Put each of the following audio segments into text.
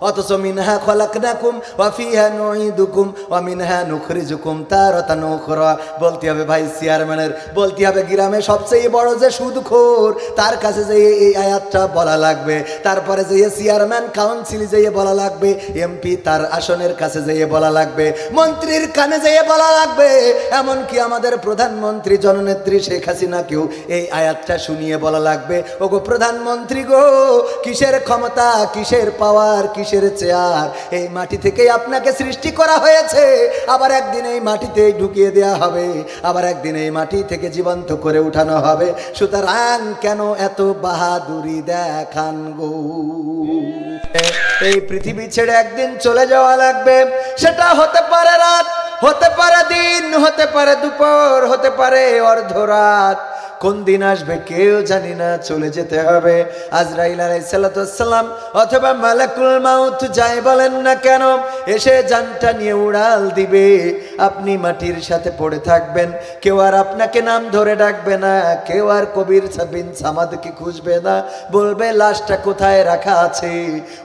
অথচ মিনহা খলাকনাকুম ওয়া ফিহা নুঈদুকুম ওয়া মিনহা নুখরিজুকুম তারাতান উখরা। বলতে হবে ভাই চেয়ারম্যানের, বলতে হবে গ্রামে সবচেয়ে বড় যে সুদখোর তার কাছে যে এই আয়াতটা বলা লাগবে, তারপরে যে চেয়ারম্যান কাউন্সিল যেয়ে বলা লাগবে, এমপি তার আসনের কাছে যেয়ে বলা লাগবে, মন্ত্রীর কানে যেয়ে বলা লাগবে, এমনকি আমাদের প্রধানমন্ত্রী জননেত্রী শেখ হাসিনাকেও এই আয়াতটা শুনিয়ে বলা লাগবে, ওগো প্রধানমন্ত্রী গো, কিসের ক্ষমতা, কিসের পাওয়ার, কিসের চেয়ার, এই মাটি থেকেই আপনাকে সৃষ্টি করা হয়েছে, আবার একদিন এই মাটিতেই ঢুকিয়ে দেওয়া হবে, আবার একদিন এই মাটি থেকে জীবন্ত করে উঠানো হবে। সুতরাং কেন এত বাহাদুরি দেখান গো? এই পৃথিবী ছেড়ে একদিন চলে যাওয়া লাগবে, সেটা হতে পারে রাত, হতে পারে দিন, হতে পারে দুপুর, হতে পারে অর্ধরাত, কোন দিন আসবে কেউ জানি না, চলে যেতে হবে। আজরাইল আলাইহিস সালাতু ওয়াস সালাম অথবা মালাকুল মাউত যাই বলেন না কেন, এসে জানটা নিয়ে উড়াল দিবে, আপনি মাটির সাথে পড়ে থাকবেন, কেউ আর আপনাকে নাম ধরে ডাকবে না, কেউ আর কবির বিন সামাদকে খুঁজবে না, বলবে লাশটা কোথায় রাখা আছে।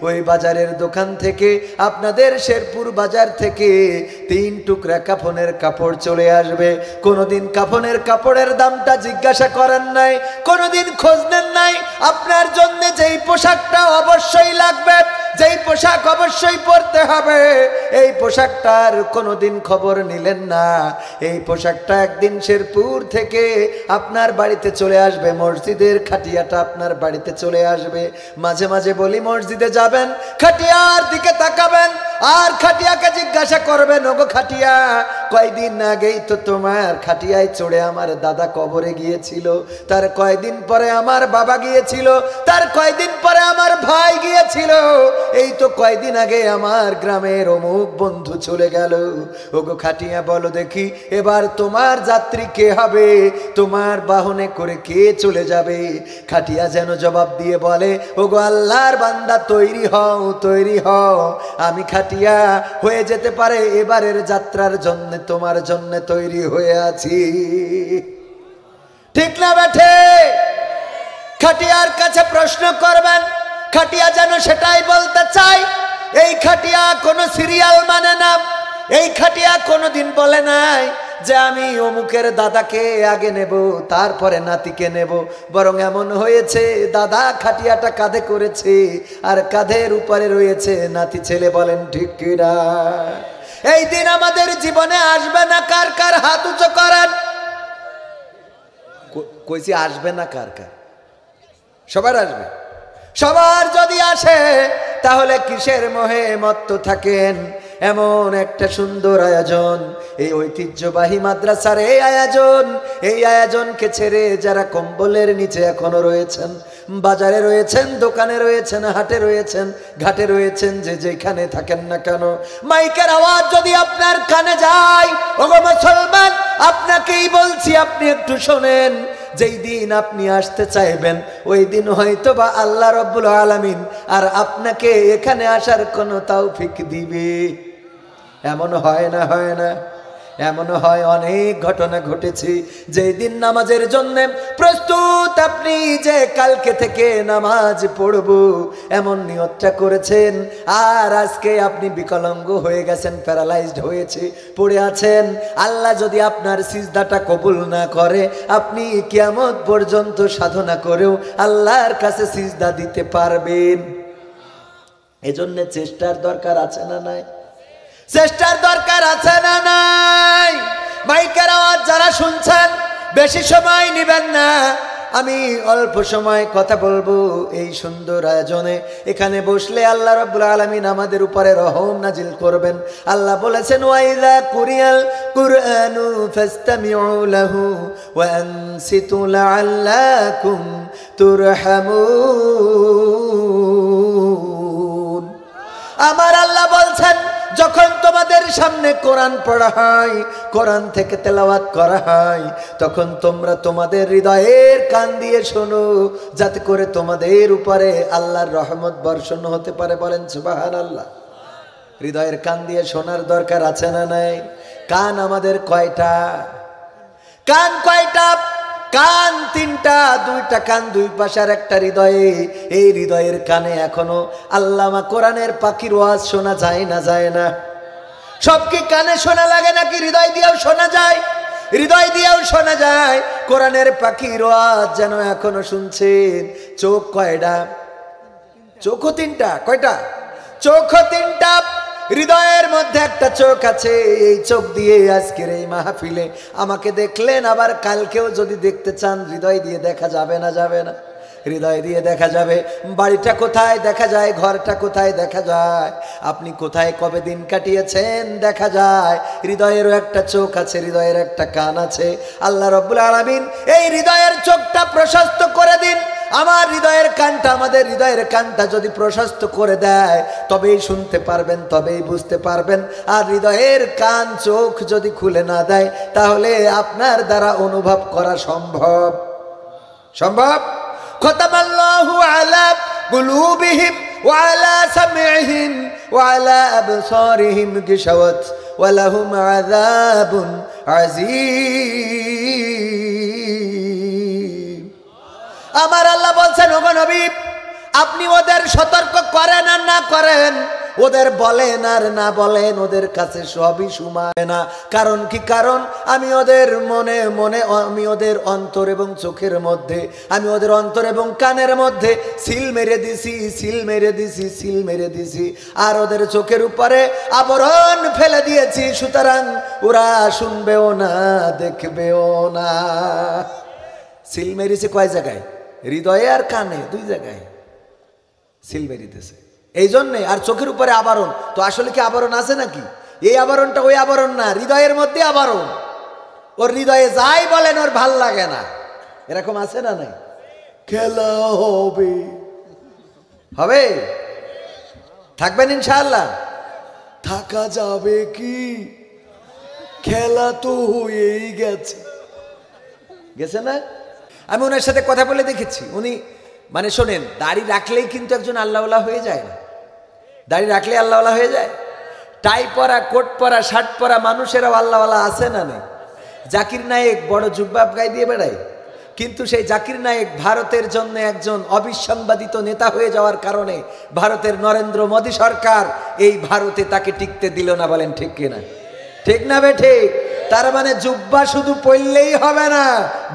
ওই বাজারের দোকান থেকে, আপনাদের শেরপুর বাজার থেকে 3 টুকরা কাফনের কাপড় চলে আসবে। কোনোদিন কাফনের কাপড়ের দামটা জিজ্ঞাসা করেন নাই, কোনোদিন খোঁজ নেন নাই, আপনার জন্য যেই পোশাকটা অবশ্যই লাগবে, যেই পোশাক অবশ্যই পরতে হবে, এই পোশাকটার কোনোদিন খবর নিলেন না। এই পোশাকটা একদিন শেরপুর থেকে আপনার বাড়িতে চলে আসবে, মসজিদের খাটিয়াটা আপনার বাড়িতে চলে আসবে। মাঝে মাঝে বলি মসজিদে যাবেন, খাটিয়ার দিকে তাকাবেন, আর খাটিয়াকে জিজ্ঞাসা করবেন, ওগো খাটিয়া, কয়দিন আগেই তো তোমার খাটিয়ায় চড়ে আমার দাদা কবরে গিয়েছিল, তার কয়দিন পরে আমার বাবা গিয়েছিল, তার কয়দিন পরে আমার ভাই গিয়েছিল, এই তো কয়দিন আগে আমার গ্রামের অমুক বন্ধু চলে গেল। ওগো খাটিয়া বলো দেখি, এবার তোমার যাত্রী কে হবে, তোমার বাহনে করে কে চলে যাবে? খাটিয়া যেন জবাব দিয়ে বলে, ওগো আল্লাহর বান্দা, তৈরি হও, তৈরি হও, আমি খাটিয়া হয়ে যেতে পারে এবারের যাত্রার জন্য তোমার জন্য তৈরি হয়ে আছি। ঠিক না বেঠে? খাটিয়ার কাছে প্রশ্ন করবেন, খাটিয়া যেন সেটাই বলতে চাই। এই খাটিয়া কোনো সিরিয়াল মানে না, এই খাটিয়া কোনোদিন বলে নাই যে আমি অমুকের দাদাকে আগে নেব, তারপরে নাতিকে নেব, বরং এমন হয়েছে দাদা খাটিয়াটা কাঁধে করেছে আর কাঁধের উপরে রয়েছে নাতি ছেলে। বলেন ঠিক কিনা? এই দিন আমাদের জীবনে আসবে না, কার কার হাত উঁচু করেন। কইছি আসবে না কার কার? সবার আসবে। সবার যদি আসে তাহলে কিসের মোহে মত্ত থাকেন? এমন একটা সুন্দর আয়োজন, এই ঐতিহ্যবাহী মাদ্রাসার এই আয়োজন, এই আয়োজনকে ছেড়ে যারা কম্বলের নিচে এখনো রয়েছেন, বাজারে রয়েছেন, দোকানে রয়েছেন, হাটে রয়েছেন, ঘাটে রয়েছেন, যে যেখানে থাকেন না কেন, মাইকের আওয়াজ যদি আপনার কানে যায়, ওগো মুসলমান, আপনাকেই বলছি, আপনি একটু শোনেন। যেই দিন আপনি আসতে চাইবেন, ওই দিন হয়তো বা আল্লাহ রাব্বুল আলামিন আর আপনাকে এখানে আসার কোনো তৌফিক দিবে। এমন হয় না? হয় না? এমন হয়, অনেক ঘটনা ঘটেছে। যেই দিন নামাজের জন্য প্রস্তুত, আপনি যে কালকে থেকে নামাজ পড়ব এমন নিয়তটা করেছেন, আর আজকে আপনি বিকলাঙ্গ হয়ে গেছেন, প্যারালাইজড হয়েছে, পড়ে আছেন। আল্লাহ যদি আপনার সিজদাটা কবুল না করে, আপনি কিয়ামত পর্যন্ত সাধনা করেও আল্লাহর কাছে সিজদা দিতে পারবেন। এজন্য চেষ্টার দরকার আছে না নাই? চেষ্টার দরকার আছে না নাই? মাইকের আওয়াজ যারা শুনছেন, বেশি সময় নেবেন না, আমি অল্প সময় কথা বলবো এই সুন্দর আয়োজনে। এখানে বসলে আল্লাহ রাব্বুল আলামিন আমাদের উপরে রহম নাজিল করবেন। আল্লাহ বলেছেন, ওয়াইযা কুরিয়াল কুরআনু ফাসতামিউ লাহু ওয়া আনসিতু লাআল্লাকুম তুরহামুন। আমার আল্লাহ বলছেন, যখন তোমাদের সামনে কোরআন পড়া হয়, কোরআন থেকে তেলাওয়াত করা হয়, তখন তোমরা তোমাদের হৃদয়ের কান দিয়ে শোনো, যাতে করে তোমাদের উপরে আল্লাহর রহমত বর্ষণ হতে পারে। বলেন সুবহানাল্লাহ। হৃদয়ের কান দিয়ে শোনার দরকার আছে না নাই? কান আমাদের কয়টা? কান কয়টা? কান তিনটা, দুইটা কান দুই পাশে আর একটা হৃদয়ে। এই হৃদয়ের কানে এখনো আল্লামা কোরআনের পাখির ওয়াজ শোনা যায় না? যায় না? সব কি কানে শোনা লাগে নাকি হৃদয় দিয়েও শোনা যায়? হৃদয় দিয়েও শোনা যায়। কোরআনের পাখির ওয়াজ যেন এখনো শুনছেন। চোখ কয়টা? চোখও তিনটা। কয়টা? চোখও তিনটা। হৃদয়ের মধ্যে একটা চোখ আছে। এই চোখ দিয়ে আজকের এই মাহফিলে আমাকে দেখলেন, আবার কালকেও যদি দেখতে চান হৃদয় দিয়ে দেখা যাবে না? যাবে না? হৃদয় দিয়ে দেখা যাবে। বাড়িটা কোথায় দেখা যায়, ঘরটা কোথায় দেখা যায়, আপনি কোথায় কবে দিন কাটিয়েছেন দেখা যায়। হৃদয়েরও একটা চোখ আছে, হৃদয়ের একটা কান আছে। আল্লাহ রাব্বুল আলামিন এই হৃদয়ের চোখটা প্রশস্ত করে দিন। আমার হৃদয়ের কানটা, আমাদের হৃদয়ের কানটা যদি প্রশস্ত করে দেয় তবেই শুনতে পারবেন, তবেই বুঝতে পারবেন। আর হৃদয়ের কান চোখ যদি খুলে না দেয় তাহলে আপনার দ্বারা অনুভব করা সম্ভব? সম্ভব? খতামাল্লাহু আলা কুলুবিহিম ওয়া আলা সামইহিম ওয়া আলা আবসারিহিম গিশাওয়াত ওয়া লাহুম আযাবুন আযীম। আমার আল্লাহ বলছেন, ওগো নবী, আপনি ওদের সতর্ক করেন আর না করেন, ওদের বলেন আর না বলেন, ওদের কাছে সবই সমান না। কারণ কি? কারণ আমি ওদের মনে মনে, আমি ওদের অন্তর এবং চোখের মধ্যে, আমি ওদের অন্তর এবং কানের মধ্যে সিল মেরে দিছি, সিল মেরে দিছি, সিল মেরে দিছি। আর ওদের চোখের উপরে আবরণ ফেলে দিয়েছি। সুতরাং ওরা শুনবেও না, দেখবেও না। সিল মেরেছে কয় জায়গায়? হৃদয়ে আর কানে, দুই জায়গায় সিল মেরিতেছে। এই জন্যে। আর চোখের উপরে আবরণ, তো আসলে কি আবরণ আছে নাকি? এই আবরণটা ওই আবরণ না, হৃদয়ের মধ্যে আবরণ। ওর হৃদয়ে যাই বলেন ওর ভাল লাগে না। এরকম আছে না? নাই? খেলা হবে, হবে, থাকবেন ইনশাআল্লাহ। থাকা যাবে কি? খেলা তো হয়েই গেছে। গেছে না? আমি ওনার সাথে কথা বলে দেখেছি। উনি মানে শোনেন, দাড়ি রাখলেই কিন্তু একজন আল্লাহওয়ালা হয়ে যায় না। দাড়ি রাখলে আল্লাহওয়ালা হয়ে যায়? টাই পরা, কোট পরা, শার্ট পরা মানুষেরাও আল্লাহওয়ালা আছে না? নেই? জাকির নায়েক বড় জুব্বা গায়ে দিয়ে বেড়ায়, কিন্তু সেই জাকির নায়েক ভারতের জন্য একজন অবিসংবাদিত নেতা হয়ে যাওয়ার কারণে ভারতের নরেন্দ্র মোদী সরকার এই ভারতে তাকে টিকতে দিল না। বলেন ঠিক কিনা? ঠিক না বে ঠিক? তার মানে জুব্বা শুধু পরলেই হবে না,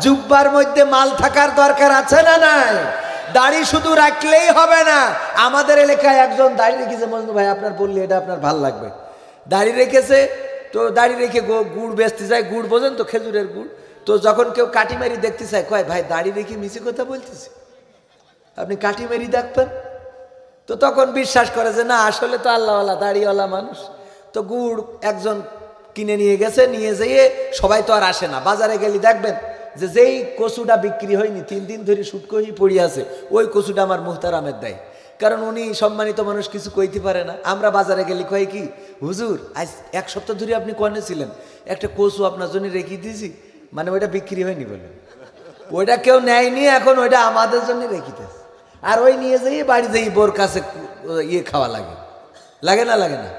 জুব্বার মধ্যে মাল থাকার দরকার আছে না? নাই? দাড়ি শুধু রাখলেই হবে না। আমাদের এলাকায় একজন দাড়ি রেখেছে, মজনু ভাই আপনার বললে এটা আপনার ভাল লাগবে। দাড়ি রেখেছে, তো দাড়ি রেখে গুড় বেচতে যায়। গুড় বোঝেন তো, খেজুরের গুড়। তো যখন কেউ কাটিমারি দেখতে চায়, কয় ভাই দাড়ি রেখে মিছে কথা বলতেছে, আপনি কাটিমারি দেখবেন। তো তখন বিশ্বাস করে যে না, আসলে তো আল্লাহওয়ালা, দাড়িওয়ালা মানুষ। তো গুড় একজন কিনে নিয়ে গেছে, নিয়ে যেয়ে সবাই তো আর আসে না। বাজারে গেলে দেখবেন যে যেই কচুটা বিক্রি হয়নি, 3 দিন ধরে শুটকো হয়ে পড়ে আছে, ওই কচুটা আমার মুহতারামের দেয়। কারণ উনি সম্মানিত মানুষ, কিছু কইতে পারে না। আমরা বাজারে গেলে কয় কি, হুজুর আজ 1 সপ্তাহ ধরে আপনি কনে ছিলেন, একটা কচু আপনার জন্য রেখে দিয়েছি, মানে ওইটা বিক্রি হয়নি বলে। ওইটা কেউ নেয়নি, এখন ওইটা আমাদের জন্য রেখিতেছে। আর ওই নিয়ে যেয়ে বাড়ি যেয়ে বোর কাছে ইয়ে খাওয়া লাগে, লাগে না? লাগে না?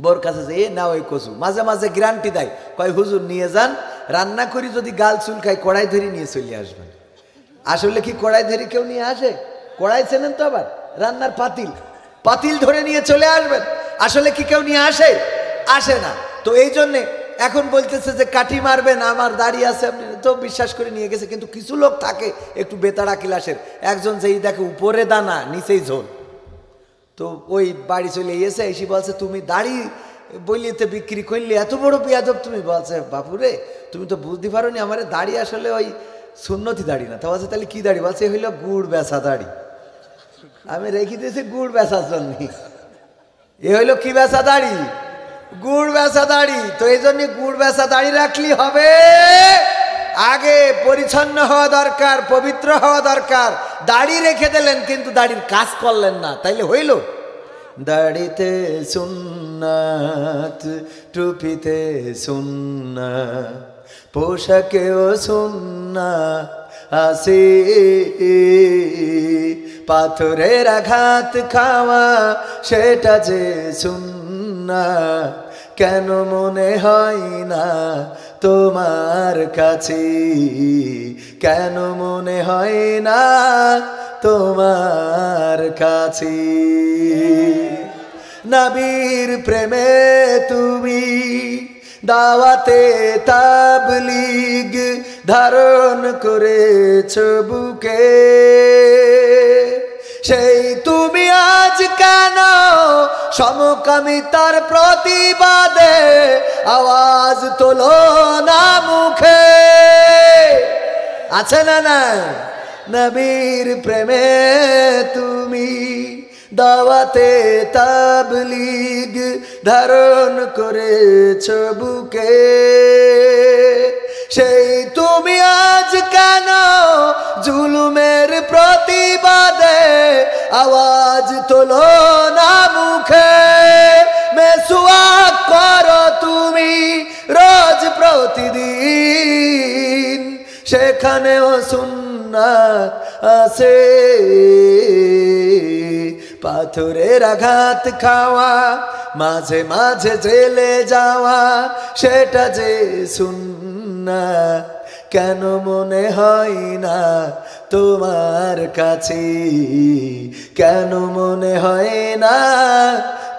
বোর কাছে যেয়ে না ওই কচু মাঝে মাঝে গ্যারান্টি দেয়, কয় হুজুর নিয়ে যান, রান্না করি, যদি গাল চুল খাই কড়াই ধরে নিয়ে চলে আসবেন। আসলে কি কড়াই ধরে কেউ নিয়ে আসে? কড়াই চেনেন তো, আবার রান্নার পাতিল, পাতিল ধরে নিয়ে চলে আসবেন। আসলে কি কেউ নিয়ে আসে? আসে না। তো এই জন্যে এখন বলতেছে যে কাঠি মারবেন, আমার দাড়ি আছে, আপনি তো বিশ্বাস করে নিয়ে গেছে। কিন্তু কিছু লোক থাকে একটু বেতাড়া ক্লাসের, একজন যেই দেখে উপরে দানা নিচেই ঝোল, তো ওই বাড়ি চলে এসে এসে বলছে, তুমি দাড়ি বইলিতে বিক্রি করলে, এত বড় বিয়াদব তুমি। বলছে বাপুরে, তুমি তো বুঝতে পারো নি, আমার দাড়ি আসলে ওই সুন্নতি দাড়ি না। তো বলছে তাহলে কি দাড়ি? বলছে হইলো গুড় বেচা দাড়ি, আমি রেখে দিয়েছি গুড় বেচার জন্য। এ হইলো কি বেচা দাড়ি? গুড় বেচা দাড়ি। তো এই জন্য গুড় বেচা দাড়ি রাখলি হবে? আগে পরিচ্ছন্ন হওয়া দরকার, পবিত্র হওয়া দরকার। দাড়ি রেখে দিলেন কিন্তু দাড়ির কাজ করলেন না, তাইলে হইল? দাড়িতে সুন্নাত, টুপিতে সুন্নাত, পোশাকেও সুন্নাত আছে। পাথরের আঘাত খাওয়া সেটা যে সুন্নাত, কেন মনে হয় না তোমার কাছে, কেন মনে হয় না তোমার কাছে। নবীর প্রেমে তুমি দাওয়াতে তাবলীগ ধারণ করেছ বুকে, সেই তুমি আজ কেন সমকামিতার প্রতিবাদে আওয়াজ তোলো না মুখে? আছে না না? নবীর প্রেমে তুমি দাওয়াতে তাবলীগ ধারণ করেছ বুকে, সেই তুমি আজ কেন জুলুমের প্রতিবাদে আওয়াজ তোলো না মুখে? মেসওয়াক করো তুমি রোজ প্রতিদিন, সেখানেও সুন্নাত আছে। পাথরের আঘাত খাওয়া, মাঝে মাঝে জেলে যাওয়া, সেটা যে সুন্নাত, কেন মনে হয় না তোমার কাছে, কেন মনে হয় না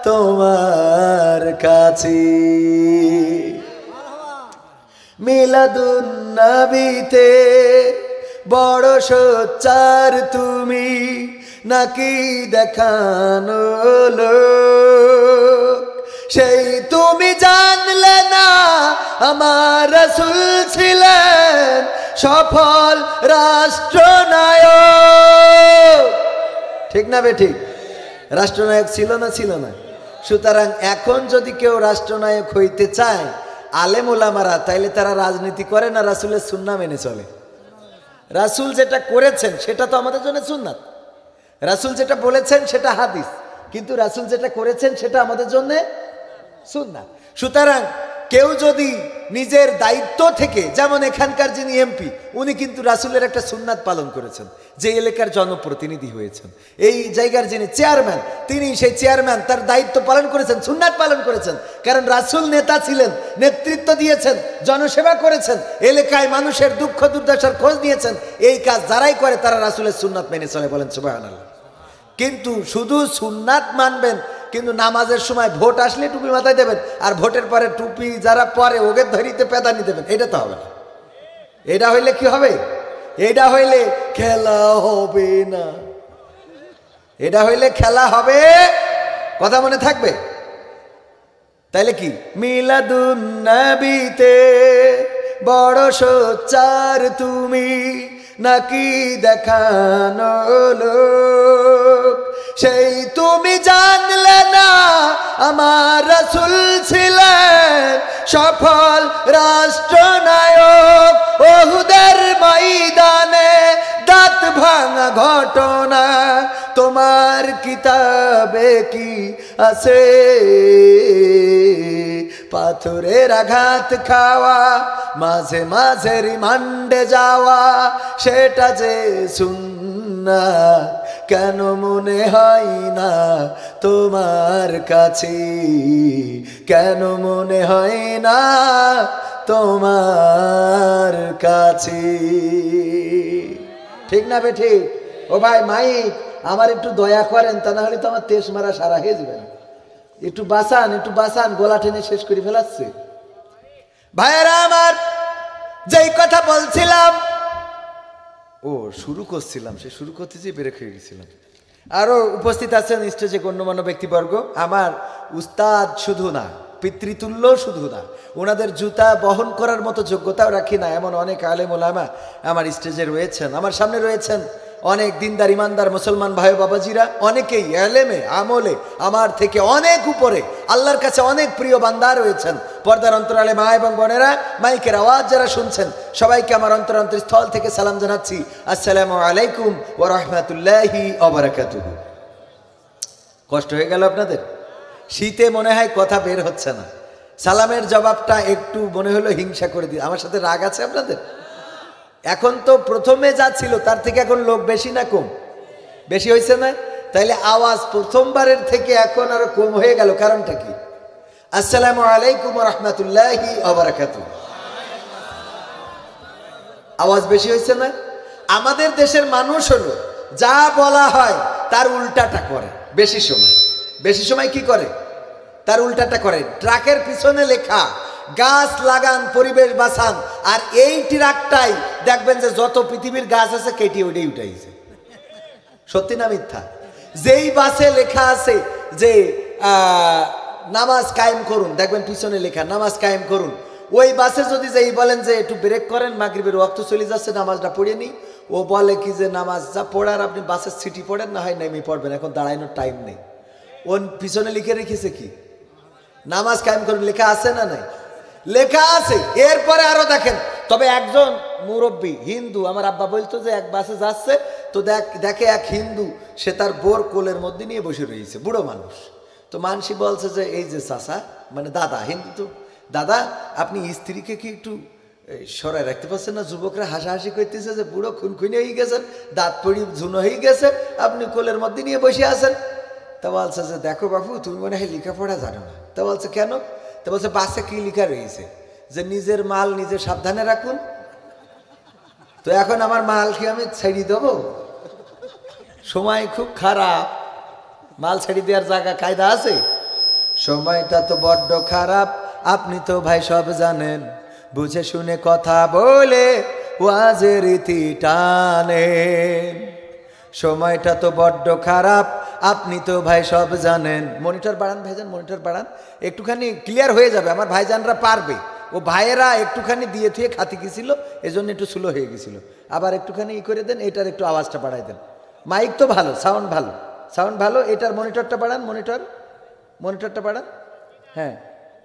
তোমার কাছে? মিলাদুন নবীতে বড় সোচ্চার তুমি, নাকি দেখানো লোক? সেই তুমি জানলে না আমার রাসূল ছিলেন সফল রাষ্ট্রনায়ক। ঠিক না বেঠিক? রাষ্ট্রনায়ক ছিল না, ছিল না? সুতরাং এখন যদি কেউ রাষ্ট্রনায়ক হইতে চায় আলেম ওলামারা, তাইলে তারা রাজনীতি করে না, রাসূলের সুন্নাহ মেনে চলে। রাসূল যেটা করেছেন সেটা তো আমাদের জন্য সুন্নাত, রাসূল যেটা বলেছেন সেটা হাদিস, কিন্তু রাসূল যেটা করেছেন সেটা আমাদের জন্য সুন্নাত। সুতরাং কেউ যদি নিজের দায়িত্ব থেকে, যেমন এখানকার যিনি এমপি, উনি কিন্তু রাসূলের একটা সুন্নাত পালন করেছেন, যে এলাকার জনপ্রতিনিধি হয়েছেন। এই জায়গার যিনি চেয়ারম্যান, তিনি সেই চেয়ারম্যান তার দায়িত্ব পালন করেছেন, সুন্নাত পালন করেছেন, কারণ রাসূল নেতা ছিলেন, নেতৃত্ব দিয়েছেন, জনসেবা করেছেন, এলাকায় মানুষের দুঃখ দুর্দশার খোঁজ নিয়েছেন। এই কাজ যারাই করে তারা রাসূলের সুন্নাত মেনে চলে, বলেন সুবহানাল্লাহ। কিন্তু শুধু সুন্নাত মানবেন, কিন্তু নামাজের সময় ভোট আসলে টুপি মাথায় দেবেন, আর ভোটের পরে টুপি যারা পরে ওকে ধরিতে পেদানি দেবেন, এটা তো হবে না। এটা হইলে কি হবে? এটা হইলে খেলা হবে না, এটা হইলে খেলা হবে। কথা মনে থাকবে? তাইলে কি? মিলাদুন নবীতে বড় সোচ্চার তুমি, নাকি দেখানো লোক? সেই তুমি জানলে না আমার রাসূল ছিলেন সফল রাষ্ট্রনায়ক। ওহুদের ময়দানে দাঁত ভাঙা ঘটনা তোমার কিতাবে কি আছে? পাথরের আঘাত খাওয়া, মাঝে মাঝে রিমান্ডে যাওয়া, সেটা যে সুন্নাত, কেন মনে হয় না তোমার কাছে, কেন মনে হয় না তোমার কাছে? ঠিক না বে ঠিক? ও ভাই মাইক, আমার একটু দয়া করেন, তা না হলে তো আমার তেজ মারা সারা হয়ে যাবে। একটু বাঁচান, একটু বাঁচান, গলা টেনে শেষ করে ফেলাচ্ছে। ভাইয়েরা আমার, যেই কথা বলছিলাম, ও শুরু করছিলাম, সে শুরু করতে যে বেরেক হয়ে গেছিলাম। আরো উপস্থিত আছেন স্টেজে গণ্যমান্য ব্যক্তিবর্গ। আমার উস্তাদ শুধু না, পিতৃতুল্য শুধু না, ওনাদের জুতা বহন করার মতো যোগ্যতাও রাখি না এমন অনেক আলেম ওলামা আমার স্টেজে রয়েছেন। আমার সামনে রয়েছেন অনেক দিনদার ইমানদার মুসলমান ভাই বাবাজিরা, অনেকেই এলেমে আমলে আমার থেকে অনেক উপরে, আল্লাহর কাছে অনেক প্রিয় বান্দা রয়েছেন। পর্দার অন্তরালে মা এবং বোনেরা, মাইকের আওয়াজ যারা শুনছেন, সবাইকে আমার অন্তরস্থল থেকে সালাম জানাচ্ছি। আসসালামু আলাইকুম ওয়া রাহমাতুল্লাহি ওয়া বারাকাতুহু। কষ্ট হয়ে গেল আপনাদের? শীতে মনে হয় কথা বের হচ্ছে না। সালামের জবাবটা একটু মনে হলো হিংসা করে দিই। আমার সাথে রাগ আছে আপনাদের? এখন তো প্রথমে যা ছিল তার থেকে এখন লোক বেশি না কম? বেশি হয়েছে না? তাইলে আওয়াজ প্রথমবারের থেকে এখন আরো কম হয়ে গেল, কারণটা কি? আসসালামু আলাইকুম ওয়া রাহমাতুল্লাহি ওয়া বারাকাতুহু। আওয়াজ বেশি হয়েছে না? আমাদের দেশের মানুষ হলো যা বলা হয় তার উল্টাটা করে। বেশি সময় কি করে? তার উল্টাটা করে। ট্রাকের পিছনে লেখা গাছ লাগান, পরিবেশ বাঁচান, আর এই ট্রাকটাই দেখবেন যে যত পৃথিবীর গাছ আছে কেটে ওটাই উঠাইছে। সত্যি না মিথ্যা? যেই বাসে লেখা আছে যে নামাজ কায়েম করুন, দেখবেন পিছনে লেখা নামাজ কায়েম করুন। ওই বাসে যদি যেই বলেন যে একটু ব্রেক করেন, মাগরিবের ওয়াক্ত চলে যাচ্ছে, নামাজটা পড়ে নি, ও বলে কি যে নামাজ যা পড়ার আপনি বাসের সিটি পড়েন, না হয় নেমে পড়বেন, এখন দাঁড়ানোর টাইম নেই। ও পিছনে লিখে রেখেছে কি নামাজ কায়েম করুন, লেখা আছে না নাই? লেখা আছে। এরপরে আরো দেখেন, তবে একজন মুরব্বী হিন্দু, আমার আব্বা বলতো যে এক বাসে যাচ্ছে তো দেখে এক হিন্দু, সে তার বোর কোলের মধ্যে নিয়ে বসে রয়েছে, বুড়ো মানুষ। তো মানসি বলছে যে এই যে চাচা, মানে দাদা, হিন্দু তো, দাদা আপনি স্ত্রীকে কি একটু সরাই রাখতে পারছেন না? যুবকরা হাসাহাসি করতেছে যে বুড়ো খুনখুনি হয়ে গেছেন, দাঁত পড়ি ঝুনো হয়ে গেছে, আপনি কোলের মধ্যে নিয়ে বসে আছেন। তা বলছে যে দেখো বাবু, তুমি মনে হয় লেখাপড়া জানো না। তা বলছে কেন? তা বলছে বাসে কি লেখা রয়েছে যে নিজের মাল নিজে সাবধানে রাখুন। তো এখন আমার মাল কি আমি ছেড়ে দেবো? সময় খুব খারাপ, মাল ছেড়ে দেওয়ার জায়গা কায়দা আছে? সময়টা তো বড্ড খারাপ, আপনি তো ভাই সব জানেন, বুঝে শুনে কথা বলে ওয়াজের রীতি টানেন। সময়টা তো বড্ড খারাপ, আপনি তো ভাই সব জানেন। মনিটর বাড়ান ভাইজান, মনিটর বাড়ান, একটুখানি ক্লিয়ার হয়ে যাবে, আমার ভাইজানরা পারবে। ও ভাইয়েরা একটুখানি দিয়ে থুয়ে খাতি গেছিল, এজন্য একটু স্লো হয়ে গেছিল। আবার একটুখানি ই করে দেন, এটার একটু আওয়াজটা বাড়াই দেন। মাইক তো ভালো, সাউন্ড ভালো, এটার মনিটরটা বাড়ান, মনিটরটা বাড়ান, হ্যাঁ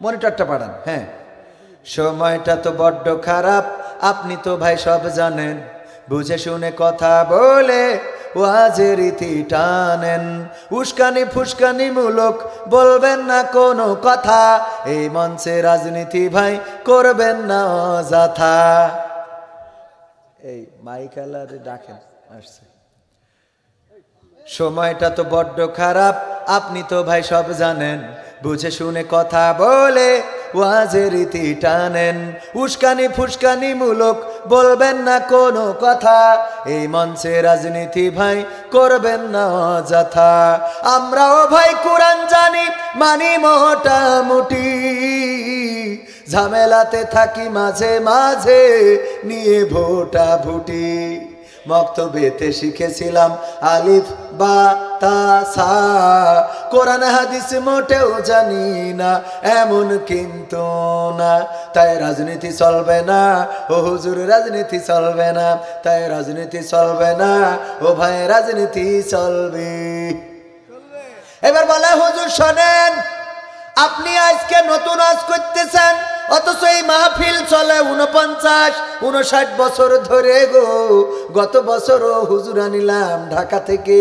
মনিটরটা বাড়ান, হ্যাঁ। সময়টা তো বড্ড খারাপ, আপনি তো ভাই সব জানেন, বুঝে শুনে কথা বলে ওয়াজের রীতি টানেন। উস্কানি ফুসকানি মূলক বলবেন না কোনো কথা, এই মঞ্চে রাজনীতি ভাই করবেন না অযথা। এই মাইকালারে ডাকেন, আসছে। সময়টা তো বড্ড খারাপ, আপনি তো ভাই সব জানেন, বুঝে শুনে কথা বলে ওয়াজের রীতি টানেন। উস্কানি ফুসকানি মূলক বলবেন না কোনো কথা, এই মঞ্চে রাজনীতি ভাই করবেন না অযথা। আমরাও ভাই কোরআন জানি, মানি মোটামুটি, ঝামেলাতে থাকি মাঝে মাঝে নিয়ে ভোটা ভুটি। মক্তবেতে শিখেছিলাম আলিফ বা তা সা, কোরআন হাদিস মোটেও জানি না, এমন কিন্তু না। তাই রাজনীতি চলবে না ও হুজুর, রাজনীতি চলবে না, তাই রাজনীতি চলবে না ও ভাই, রাজনীতি চলবে। এবার বলে হুজুর শোনেন, আপনি আজকে নতুন আজ করতেছেন, অথচ এই মাহফিল চলে 49-59 বছর ধরে গো। গত বছরও হুজুর আনিলাম ঢাকা থেকে,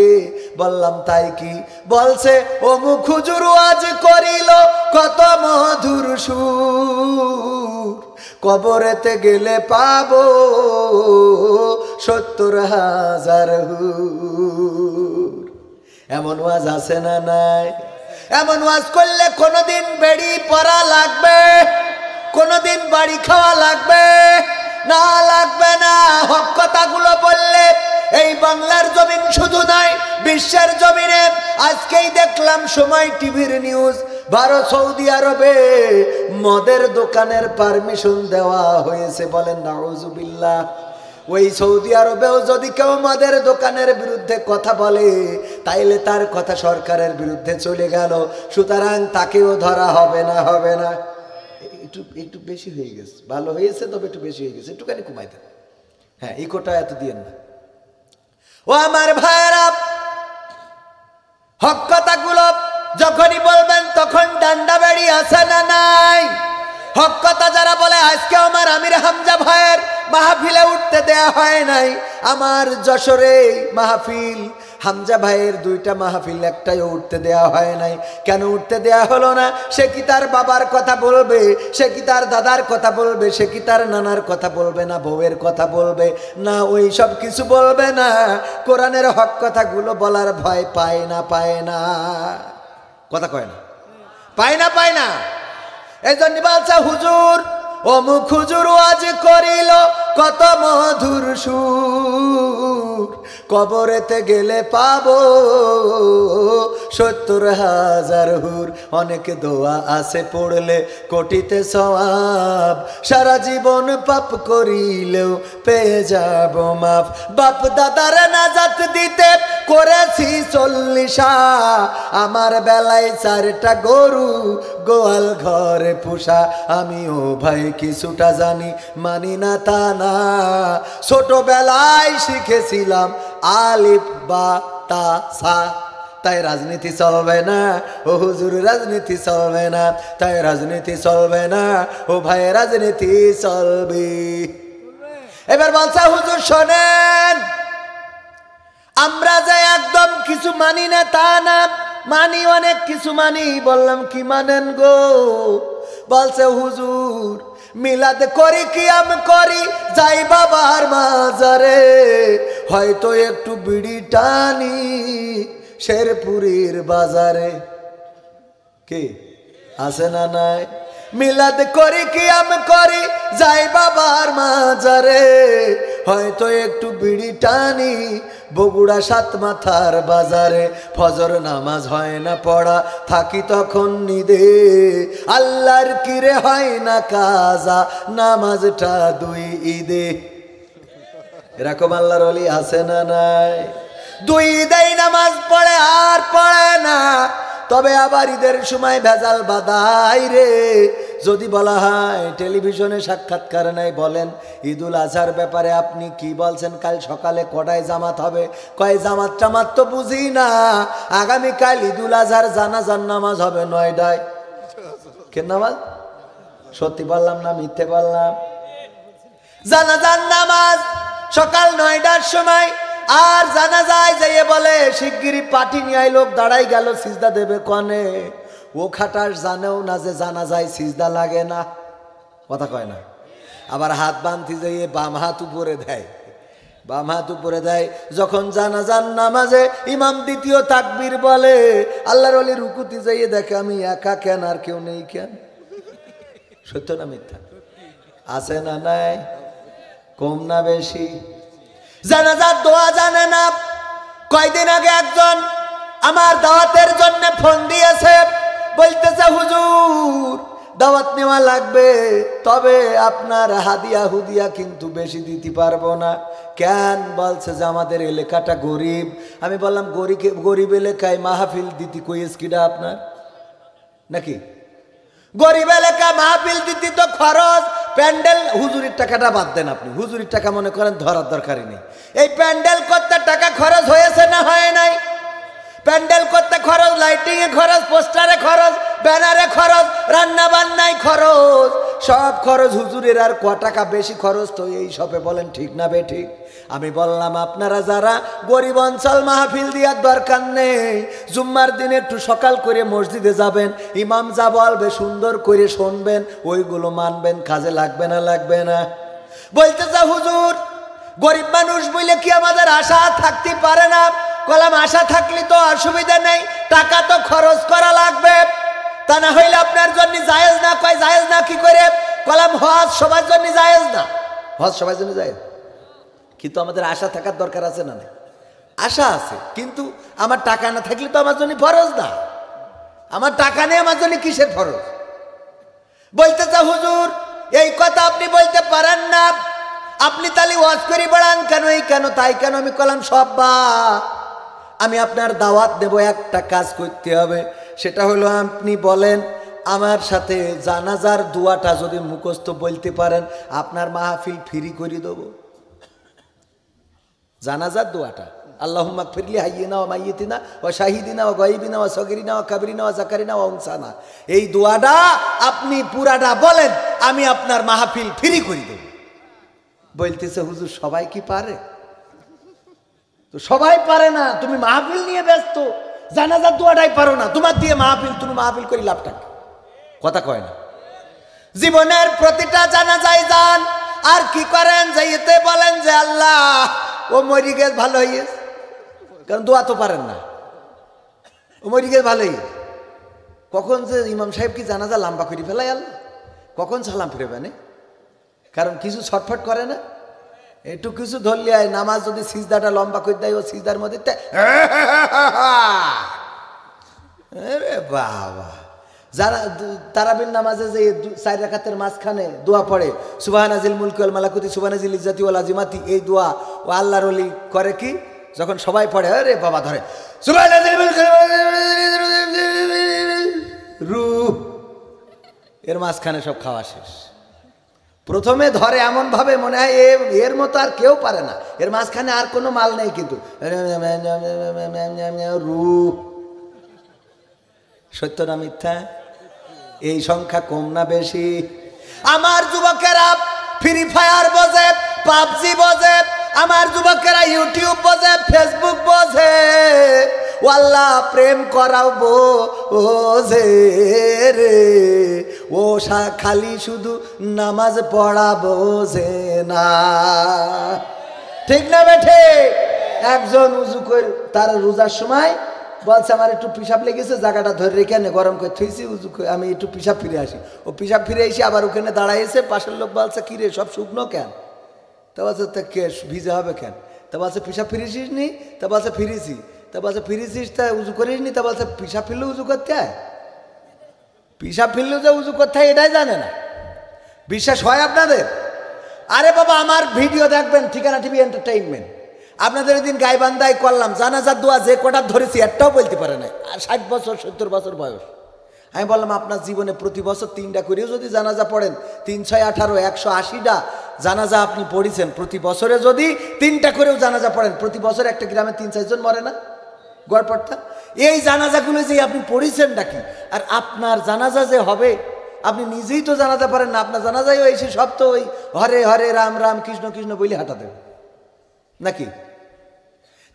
বললাম তাই কি? বলছে অমুক হুজুর আজ করিল কত মধুর সুর, কবরেতে গেলে পাবো 70,000 হুর। এমন ওয়াজ আছে না নাই? এমন ওয়াজ করলে কোনদিন বেড়ি পরা লাগবে, কোনদিন বাড়ি খাওয়া লাগবে না? লাগবে না। হক কথাগুলো বললে এই বাংলার জমিন শুধু নয়, বিশ্বের জমিনে। আজকেই দেখলাম সময় টিভির নিউজ, সৌদি আরবে মদের দোকানের পারমিশন দেওয়া হয়েছে, বলেন নাউজুবিল্লাহ। ওই সৌদি আরবেও যদি কেউ মদের দোকানের বিরুদ্ধে কথা বলে, তাইলে তার কথা সরকারের বিরুদ্ধে চলে গেল, সুতরাং তাকেও ধরা হবে না, হবে না। একটু বেশি হয়ে গেছে, ভালো হয়েছে তবে একটু বেশি হয়ে গেছে, একটুখানি কমাই দেন, হ্যাঁ ইকোটা এত দিয়েন না। ও আমার ভাইরা, হক কথাগুলো যখনই বলবেন তখন ডান্ডা বেড়ি আছে না নাই? হক কথা যারা বলে, আজকে আমার আমির হামজা ভাইয়ের মাহফিলে উঠতে দেয়া হয় নাই। আমার যশোরে মাহফিল, হামজা ভাইয়ের 2টা মাহফিল, একটাই উঠতে দেয়া হয় নাই। কেন উঠতে দেয়া হলো না? সে কি তার বাবার কথা বলবে? সে কি তার দাদার কথা বলবে? সে কি তার নানার কথা বলবে না বউয়ের কথা বলবে? না, ওই সব কিছু বলবে না। কোরআনের হক কথাগুলো বলার ভয় পায় না, কথা কয় না, পায় না। এই জন্য বলছে হুজুর অমুক হুজুর আজ করিল কত মধুর সুর, কবরেতে গেলে পাবো ৭০,০০০ হুর। অনেক দোয়া আছে পড়লে কোটিতে সওয়াব, সারা জীবন পাপ করিলেও পেয়ে যাব মাফ। বাপ দাদার নাজাত দিতে করেছি ৪০, আমার বেলায় ৪টা গরু গোয়াল ঘরে পোষা। আমিও ভাই কিছুটা জানি, মানি না তা না, ছোটবেলায় শিখেছিলাম আলিফ বা তা সা। তাই রাজনীতি চলবে না ও হুজুর, রাজনীতি চলবে না, তাই রাজনীতি চলবে না ও ভাই, রাজনীতি চলবে। এবার বলছে হুজুর শোনেন, আমরা যে একদম কিছু মানি না তা না, মানি অনেক কিছু মানি। বললাম কি মানেন গো? বলছে হুজুর মিলাদ করি, কিয়াম করি, যাই বাবার মাজারে, হয়তো একটু বিড়ি টানি শেরপুরীর বাজারে। কি আছে না নাই? মিলাদ করি, কিয়াম করি, যাই বাবার মাজারে, হয়তো একটু বিড়ি টানি বগুড়া ৭ মাথার বাজারে। ফজর নামাজ হয় না পড়া, থাকি তখন নিদে, আল্লাহর কিরে হয় না কাজা, নামাজটা 2 ঈদে। এরকম আল্লাহর ওলি আছে না নাই? 2 ঈদেই নামাজ পড়ে আর পড়ে না, তবে আবার ঈদের সময় ভেজাল বাদাই রে। যদি বলা হয় টেলিভিশনে সাক্ষাৎকার নাই, বলেন ঈদুল আজহার ব্যাপারে আপনি কি বলছেন, কাল সকালে কটায় জামাত হবে? কয় জামাত টামাত তো বুঝি না, আগামীকাল ঈদুল আজহার জানাজার নামাজ হবে 9টায়। কেন নামাজ? সত্যি বললাম না মিথ্যে বললাম? জানাজার নামাজ সকাল 9টার সময়। আর জানাজায় যাইয়ে বলে শিগগিরই পাটি নিয়ে লোক দাঁড়াই গেল, সিজদা দেবে কনে। ও খাটাস জানেও না যে জানাজায় সিজদা লাগে না, কথা কয় না। আবার হাত বাঁধতে যাইয়ে বাম হাত উপরে দেয়, বাম হাত উপরে দেয়। যখন জানাজার নামাজে ইমাম দ্বিতীয় তাকবীর বলে, আল্লাহর ওলি রুকুতে যাইয়ে দেখে আমি একা, কেন আর কেউ নেই কেন? সত্য না মিথ্যা? আছে না নাই? কম না বেশি? জানাজার দোয়া জানে না। কয়দিন আগে একজন আমার দাওয়াতের জন্য ফোন দিয়েছে, বলতেছে হুজুর দাওয়াত নেওয়া লাগবে, তবে আপনার হাদিয়া হুদিয়া কিন্তু বেশি দিতে পারবো না। কেন? বলছে যে আমাদের এলাকাটা গরিব। আমি বললাম গরিব এলাকায় মাহফিল দিতে কইস কিডা আপনার নাকি? গরিব এলাকা মাহফিল দিতে তো খরচ, প্যান্ডেল হুজুরির টাকাটা বাদ দেন আপনি, হুজুরির টাকা মনে করেন ধরার দরকারই নেই। এই প্যান্ডেল করতে টাকা খরচ হয়েছে না হয় নাই? প্যান্ডেল করতে খরচ, লাইটিং এ খরচ, পোস্টারে খরচ, ব্যানারে খরচ, রান্না বান্নায় খরচ, সব খরচ হুজুরের। আর ক টাকা বেশি খরচ তো এই সবে, বলেন ঠিক না বে ঠিক? আমি বললাম আপনারা যারা গরিব অঞ্চল মাহফিল দেওয়ার দরকার নেই, জুম্মার দিনে একটু সকাল করে মসজিদে যাবেন, ইমাম যা বলবে সুন্দর করে শুনবেন, ওইগুলো মানবেন, কাজে লাগবে না লাগবে না? বলতে যা হুজুর গরিব মানুষ বলে কি আমাদের আশা থাকতে পারে না? কলাম আশা থাকলে তো অসুবিধা নেই, টাকা তো খরচ করা লাগবে, তা না হইলে আপনার জন্য জায়েজ না। কয় জায়েজ না কি করে? কলাম হজ সবার জন্য জায়েজ না, হজ সবার জন্য জায়েজ, কিন্তু আমাদের আশা থাকার দরকার আছে না? আশা আছে, কিন্তু আমার টাকা না থাকলে তো আমার জন্য ফরজ না। আমার টাকা নেই, আমার জন্য কিসের ফরজ? বলতে চা হুজুর এই কথা আপনি বলতে পারেন না, আপনি তাহলে ওয়াজ করে বেড়ান কেন, এই কেন তাই কেন? আমি কলাম সব বা আমি আপনার দাওয়াত দেব, একটা কাজ করতে হবে, সেটা হলো আপনি বলেন আমার সাথে জানাজার দোয়াটা যদি মুখস্থ বলতে পারেন, আপনার মাহফিল ফ্রি করে দেব। জানাজার দোয়াটা আল্লাহুম্মা গফিরলি হাইয়িনা ওয়া মাইয়িতিনা ওয়া শাহিদিনা ওয়া গায়বিনা ওয়া সগীরিনা ওয়া কাবিরিনা ওয়া যাকারিনা ওয়া উনসানা, এই দোয়াটা আপনি পুরাটা বলেন, আমি আপনার মাহফিল ফ্রি করে দেব। বলতেছে হুজুর সবাই কি পারে? তো সবাই পারে না, তুমি মাহফিল নিয়ে ব্যস্ত, জানাজার দোয়াটাই পারো না, তোমার দিয়ে মাহফিল, তুমি মাহফিল করি লাভটা কি? কথা কয় না? জীবনের প্রতিটা জানাজায় যান, আর কি করেন? যাইতে বলেন যে আল্লাহ ও মরি গেছে ভালো হইয়েছে, কারণ দোয়া তো পারেন না, ও মরি গেছে ভালো হইয়েছে। কখন যে ইমাম সাহেব কি জানাজা লম্বা করে ফেলাই আল্লাহ, কখন সালাম ফিরে না, কারণ কিছু ছটফট করে না, একটু কিছু ধরলে নামাজ যদি সিজদাটা লম্বা করে দেয় ও সিজদার মধ্যে আরে বাবা। যারা তারাবির নামাজে যে 4 রাকাতের মাঝখানে দোয়া পড়ে সুবহানাজিল মুলকি ওয়াল মালাকুতি সুবহানাজিল ইজ্জাতি ওয়াল আজিমাতি, এই দোয়া ও আল্লাহর ওলি করে কি যখন সবাই পড়ে আরে বাবা ধরে সুবহানাজিল মুলকি রূহ, এর মাঝখানে সব খাওয়া শেষ। প্রথমে ধরে এমন ভাবে মনে হয় এর মতো আর কেউ পারে না, এর মাঝখানে আর কোনো মাল নেই, কিন্তু রূহ। সত্য না মিথ্যা? এই সংখ্যা কম না বেশি? আমার যুবকেরা ফ্রি ফায়ার বোঝে, পাবজি বোঝে, আমার যুবকেরা ইউটিউব বোঝে, ফেসবুক বোঝে, আল্লাহ প্রেম করাবো বোঝে রে, ও খালি শুধু নামাজ পড়া বোঝে না। ঠিক না বেঠে? একজন উজু করে তার রোজার সময় বলছে আমার একটু পিসাব লেগেছে, জায়গাটা ধরে রেখে নে গরম করে থইছি, উজু আমি একটু পিসাব ফিরে আসি। ও পিসাব ফিরে এসে আবার ওখানে দাঁড়াইছে, পাশের লোক বলছে কি রে সব শুকনো কেন? তা বলছে তা কে ভিজে হবে কেন? তা বলছে পিসাব ফিরেছিস নি? তা বলছে ফিরেছি। তা বলছে ফিরেছিস তা উজু করিস নি? তা বলছে পিসাব ফিরলে উজু করতে হয়? পিসাব ফিরলেও যে উজু করতে হয় এটাই জানে না। বিশ্বাস হয় আপনাদের? আরে বাবা আমার ভিডিও দেখবেন ঠিকানা টিভি এন্টারটেইনমেন্ট, আপনাদের ওই দিন গাইবান্ধায় করলাম জানাজার দোয়া, যে কটা ধরেছি একটাও বলতে পারে না, আর 60 বছর 70 বছর বয়স। আমি বললাম আপনার জীবনে প্রতি বছর 3টা করেও যদি জানাজা পড়েন, 3 6 18 180টা জানাজা আপনি পড়েছেন, প্রতি বছরে যদি 3টা করেও জানাজা পড়েন, প্রতি বছর একটা গ্রামে 3 4 জন মরে না গড় পড়তা? এই জানাজাগুলো যে আপনি পড়েছেন নাকি, আর আপনার জানাজা যে হবে আপনি নিজেই তো জানাতে পারেন না, আপনার জানাজাই এসে সব তো ওই হরে হরে রাম রাম কৃষ্ণ কৃষ্ণ বলে হাঁটা দেবে নাকি?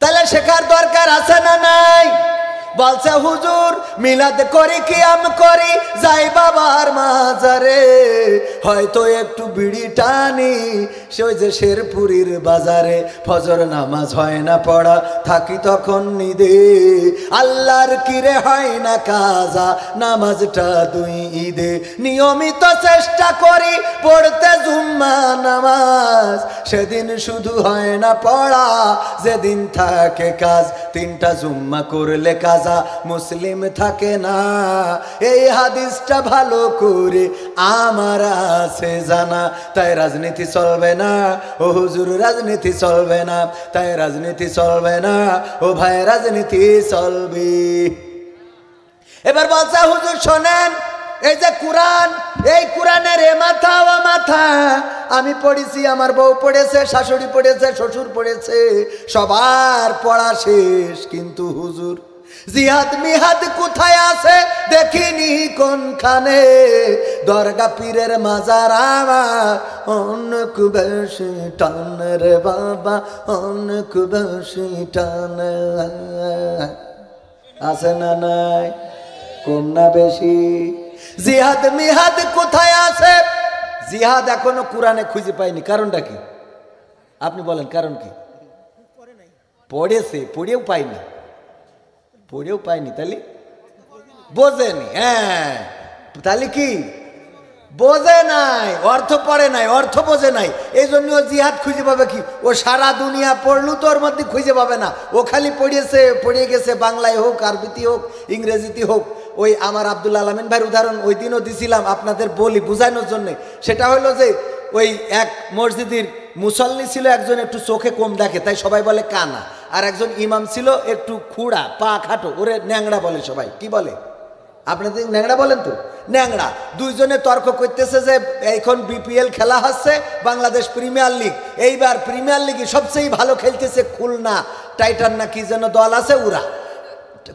তাহলে শেখার দরকার আছে না নাই? বলছে হুজুর মিলাদ করি কিয়াম করি যাই বাবার মাজারে, হয়তো একটু বিড়ি টানি সে ওই যে শেরপুরীর বাজারে, ফজর নামাজ হয় না পড়া থাকি তখন নিদে, আল্লাহর কিরে হয় না কাজা নামাজটা 2 ঈদে, নিয়মিত চেষ্টা করি পড়তে জুম্মা নামাজ, সেদিন শুধু হয় না পড়া যেদিন থাকে কাজ, 3টা জুম্মা করলে কাজা মুসলিম থাকে না, এই হাদিসটা ভালো করে আমার আছে জানা, তাই রাজনীতি চলবে না ও হুজুর, রাজনীতি চলবে না, তাই রাজনীতি চলবে না ও ভাই, রাজনীতি চলবে। এবার বলছে হুজুর শোনেন, এই যে কোরআন, এই কোরআনের এ মাথা ও মাথা আমি পড়েছি, আমার বউ পড়েছে, শাশুড়ি পড়েছে, শ্বশুর পড়েছে, সবার পড়া শেষ, কিন্তু হুজুর জিহাদ মিহাদ কোথায় আছে দেখিনি কোনখানে, দরগা পীরের মাজার আমার অনেক বেশি টান রে বাবা, অনেক বেশি টান, আছে না নাই? কম না বেশি? জিহাদ মিহাদ কোথায় আছে? জিহাদ এখনো কোরআনে খুঁজে পাইনি, কারণটা কি আপনি বলেন? কারণ কি? পড়েছে, পড়েও পাইনি, পড়েও পাইনি, তাহলে বোঝেনি। হ্যাঁ তাহলে কি বোঝে নাই, অর্থ পড়ে নাই, অর্থ বোঝে নাই, এই জন্য ও জিহাদ খুঁজে পাবে কি? ও সারা দুনিয়া পড়লু তো ওর মধ্যে খুঁজে পাবে না, ও খালি পড়িয়েছে, পড়িয়ে গেছে, বাংলায় হোক, আরবিতে হোক, ইংরেজিতে হোক। ওই আমার আব্দুল আলামিন ভাইয়ের উদাহরণ ওই দিনও দিছিলাম আপনাদের বলি বুঝানোর জন্যে, সেটা হলো যে ওই এক মসজিদের মুসল্লি ছিল একজন, একটু চোখে কম দেখে তাই সবাই বলে কানা, আর একজন ইমাম ছিল একটু খুঁড়া, পা খাটো, ওরে ন্যাংড়া বলে সবাই। কি বলে? আপনাদের ন্যাংড়া বলেন তো? ন্যাংড়া। দুইজনে তর্ক করতেছে যে এখন বিপিএল খেলা হচ্ছে, বাংলাদেশ প্রিমিয়ার লিগ, এইবার প্রিমিয়ার লিগে সবচেয়ে ভালো খেলতেছে খুলনা টাইটান না কি যেন দল আছে, ওরা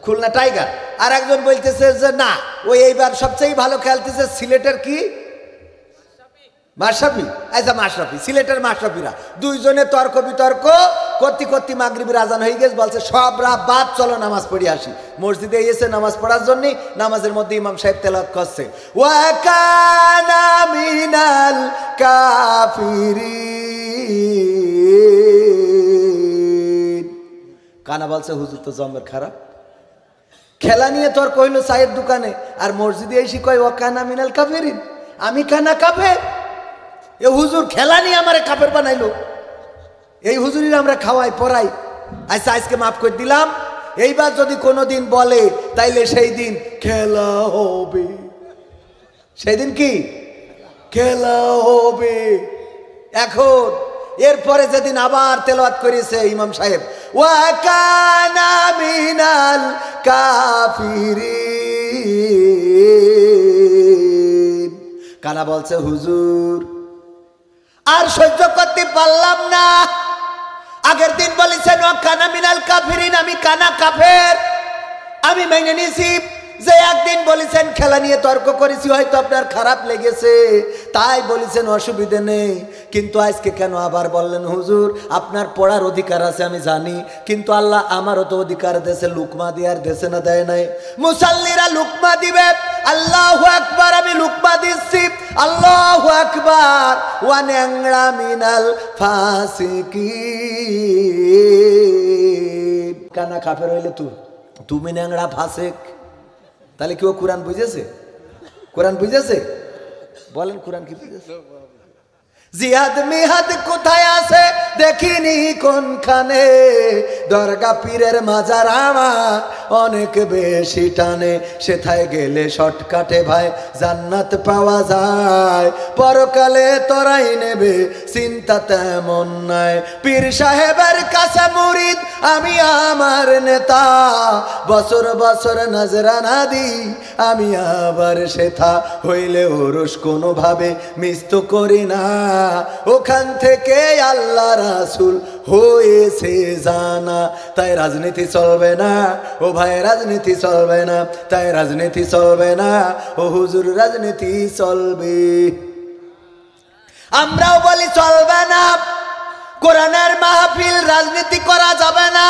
খুলনা টাইগার। আর একজন বলতেছে যে না, ওই এইবার সবচেয়ে ভালো খেলতেছে সিলেটের কি মাশরাফি, আচ্ছা মাশরাফি, সিলেটের মাশরাফিরা। দুইজনে তর্ক বিতর্ক করতে করতে মাগরিবের আজান হয়ে গেছে, বলছে সব রাত বাদ চলো নামাজ পড়ে আসি। মসজিদে এসে নামাজ পড়ার জন্য, নামাজের মধ্যে ইমাম সাহেব তেলাওয়াত করছে ওয়া কানা মিনাল কাফিরিন। কানা বলছে হুজুর তো জমের খারাপ, খেলা নিয়ে তোর কইলো চায়ের দোকানে, আর মসজিদে এসে কয় ও কানা মিনাল কাফেরিন, আমি কানা কাফের। এ হুজুর খেলা নিয়ে আমারে কাফের বানাইলো। এই হুজুরির আমরা খাওয়াই পড়াই। আচ্ছা আজকে মাফ করে দিলাম, এইবার যদি কোনোদিন বলে তাইলে সেই দিন খেলা হবে। সেই দিন কি খেলা হবে। এখন এরপরে যেদিন আবার তেলাওয়াত করেছে ইমাম সাহেব, ওয়া কানা মিনাল কাফিরিন, কানা বলছে হুজুর আর সহ্য করতে পারলাম না। আগের দিন বলেছেন ওয়া কানা মিনাল কাফিরিন, আমি কানা কাফের। আমি মেনে নিয়েছি যে একদিন বলেছেন খেলা নিয়ে তর্ক করেছি, হয়তো আপনার খারাপ লেগেছে তাই বলেছেন, অসুবিধে নেই। কিন্তু আজকে কেন আবার বললেন হুজুর আপনার পড়ার অধিকার আছে আমি জানি, কিন্তু আল্লাহ আমারও তো অধিকার দেশে, লুকমা দেওয়ার দেশে না দেয় নাই? মুসাল্লিরা লুকমা দিবে, আল্লাহু আকবার, আমি লুকমা দিচ্ছি, আল্লাহু আকবার। ওয়া ন্যাংরা মিনাল ফাসিকিন, কানা কাফের হইলে তুমি ন্যাংরা ফাসেক। তাহলে কেউ কোরআন বুঝেছে? কোরআন বুঝেছে? বলেন কোরআন কি বুঝেছে? জিহাদ মিহাদ কোথায় আছে দেখিনি কোনখানে, দরগা পীরের মাজার আমার অনেক বেশি টানে, সেথায় গেলে শর্টকাটে ভাই জান্নাত পাওয়া যায়, পরকালে তোরাই নেবে চিন্তা তেমন নাই। পীর সাহেবের কাছে মুরিদ আমি আমার নেতা, বছর বছর নজরানা দিই আমি আবার সেথা, হইলে ওরস কোনোভাবে মিস তো করি না, ওখান থেকে আল্লাহ রাসূল হয়েছে জানা। তাই রাজনীতি চলবে না ও ভাই, রাজনীতি চলবে না, তাই রাজনীতি চলবে না ও হুজুর, রাজনীতি চলবে। আমরাও বলি চলবে না, কোরআনের মাহফিল রাজনীতি করা যাবে না,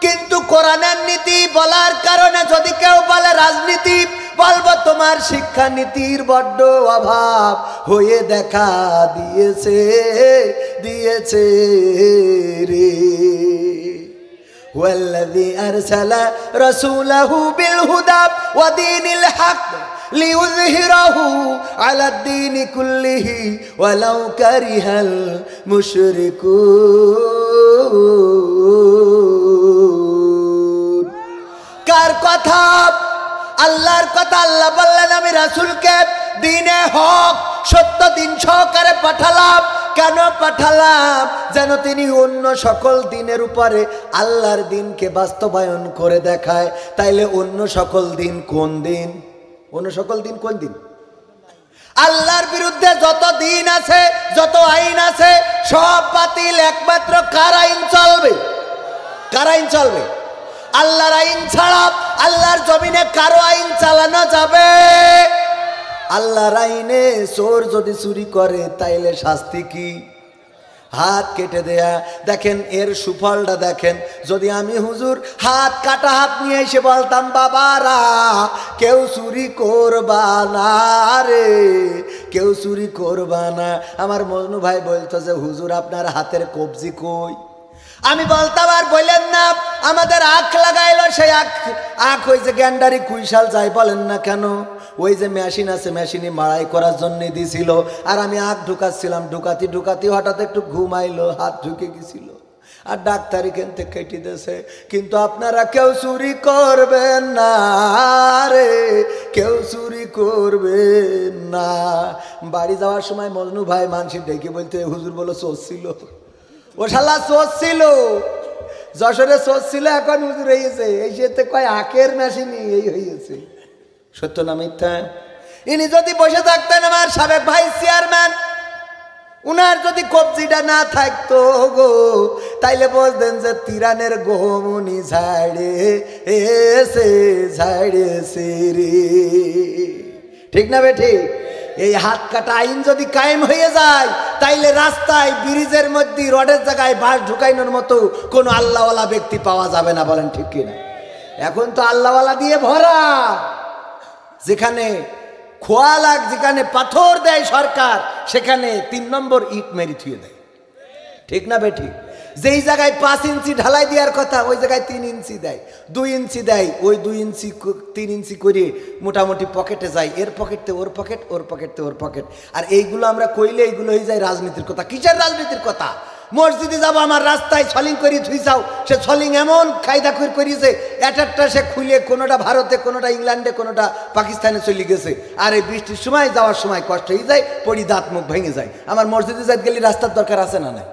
কিন্তু কোরআনের নীতি বলার কারণে যদি কেউ বলে রাজনীতি, বলবো তোমার শিক্ষা নীতির বড্ড অভাব হয়ে দেখা দিয়েছে দিয়েছে রে। ওয়াল্লাযী আরসালা রাসূলাহু বিল হুদা ওয়া দীনিল হক লিইয়ুযহিরাহু আলাদ দীনি কুল্লিহি ওয়ালাউ কারিহাল মুশরিকুন। কার কথা? আল্লাহর কথা। আল্লাহ বললেন আমি রাসূলকে দ্বীনে হক সত্য দিন সহকারে পাঠালাম। কেন পাঠালাম? যেন তিনি অন্য সকল দিনের উপরে আল্লাহর দিনকে বাস্তবায়ন করে দেখায়। তাইলে অন্য সকল দিন কোন দিন? অন্য সকল দিন কোন দিন? আল্লাহর বিরুদ্ধে যত দিন আছে, যত আইন আছে সব বাতিল, একমাত্র কার আইন চলবে? কার আইন চলবে? আল্লাহর আইন ছাড়া আল্লাহর জমিনে কারো আইন চালানো যাবে? আল্লাহর আইনে চোর যদি চুরি করে তাইলে শাস্তি কি? হাত কেটে দেয়া। দেখেন এর সুফলটা দেখেন। যদি আমি হুজুর হাত কাটা হাত নিয়ে এসে বলতাম বাবারা কেউ চুরি করবা না রে, কেউ চুরি করবা না, আমার মজনু ভাই বলতো যে হুজুর আপনার হাতের কবজি কই? আমি বলতাম আর বললেন না, আমাদের আখ লাগাইলো, সেই আখ ওই যে গ্যান্ডারি কুইশাল যাই বলেন না কেন, ওই যে মেশিন আছে মেশিনে মাড়াই করার জন্য দিছিল, আর আমি আখ ঢুকাচ্ছিলাম, ঢুকাতি ঢুকাতি হঠাৎ একটু ঘুমাইলো, হাত ঢুকে গেছিল, আর ডাক্তার এখান থেকে কেটে দিয়েছে। কিন্তু আপনারা কেউ চুরি করবেন না রে, কেউ চুরি করবেন না। বাড়ি যাওয়ার সময় মজনু ভাই মানসিক ডেকে বলতে হুজুর বলো চোর ছিল, ও শালা চোর ছিল, যশোরে চোর ছিল, এখন হুজুর হয়েছে। এই সাথে কয় আখের মেশিনই এই হয়েছে। সত্য না মিথ্যা? ইনি যদি বসে থাকতেন আমার সাবেক ভাইস চেয়ারম্যান, উনার যদি কবজিটা না থাকতো গো, তাইলে বলতেন যে তিরানের গহমনি ঝাড়ে এসে ঝাড়েছে রে। ঠিক না বে ঠিক? এই হাত কাটা আইন যদি কায়েম হয়ে যায় তাইলে রাস্তায় ব্রিজের মধ্যে রডের জায়গায় বাঁশ ঢুকাইনোর মতো কোনো আল্লাহওয়ালা ব্যক্তি পাওয়া যাবে না। বলেন ঠিক কিনা? এখন তো আল্লাহওয়ালা দিয়ে ভরা। যেখানে খোয়া লাগ, যেখানে পাথর দেয় সরকার, সেখানে 3 নম্বর ইট মেরি থুয়ে দেয়। ঠিক না বে ঠিক? যেই জায়গায় 5 ইঞ্চি ঢালাই দেওয়ার কথা ওই জায়গায় 3 ইঞ্চি দেয়, 2 ইঞ্চি দেয়, ওই 2 ইঞ্চি 3 ইঞ্চি করে মোটামুটি পকেটে যায়, এর পকেটে ওর পকেট, ওর পকেটে ওর পকেট। আর এইগুলো আমরা কইলে এইগুলো হয়ে যায় রাজনীতির কথা। কিসের রাজনীতির কথা? মসজিদে যাব, আমার রাস্তায় ছলিং করি ধুই যাও, সে ছলিং এমন কায়দা করে করিয়েছে, একটা সে খুলে কোনোটা ভারতে, কোনোটা ইংল্যান্ডে, কোনোটা পাকিস্তানে চলে গেছে। আর এই বৃষ্টির সময় যাওয়ার সময় কষ্ট হয়ে যায়, পড়ি দাঁত মুখ ভেঙে যায়। আমার মসজিদে যাইতে গেলে রাস্তার দরকার আছে না নাই?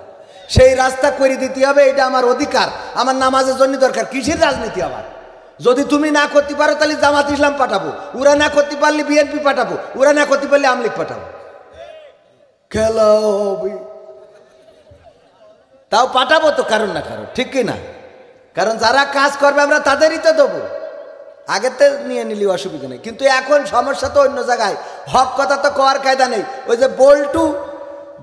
সেই রাস্তা করে দিতে হবে, এটা আমার অধিকার, আমার নামাজের জন্য দরকার। কিসের রাজনীতি আবার? যদি তুমি না করতে পারো তাহলে জামাত ইসলাম পাঠাবো, ওরা না করতে পারলে বিএনপি পাঠাবো, ওরা না করতে পারলে আওয়ামী লীগ পাঠাবো। খেলা হবে, তাও পাঠাবো তো কারণ না কারণ, ঠিক কি না? কারণ যারা কাজ করবে আমরা তাদেরই তো দেবো, আগেতে নিয়ে নিলি অসুবিধা নেই। কিন্তু এখন সমস্যা তো অন্য জায়গায়, হক কথা তো কোয়ার কায়দা নেই। ওই যে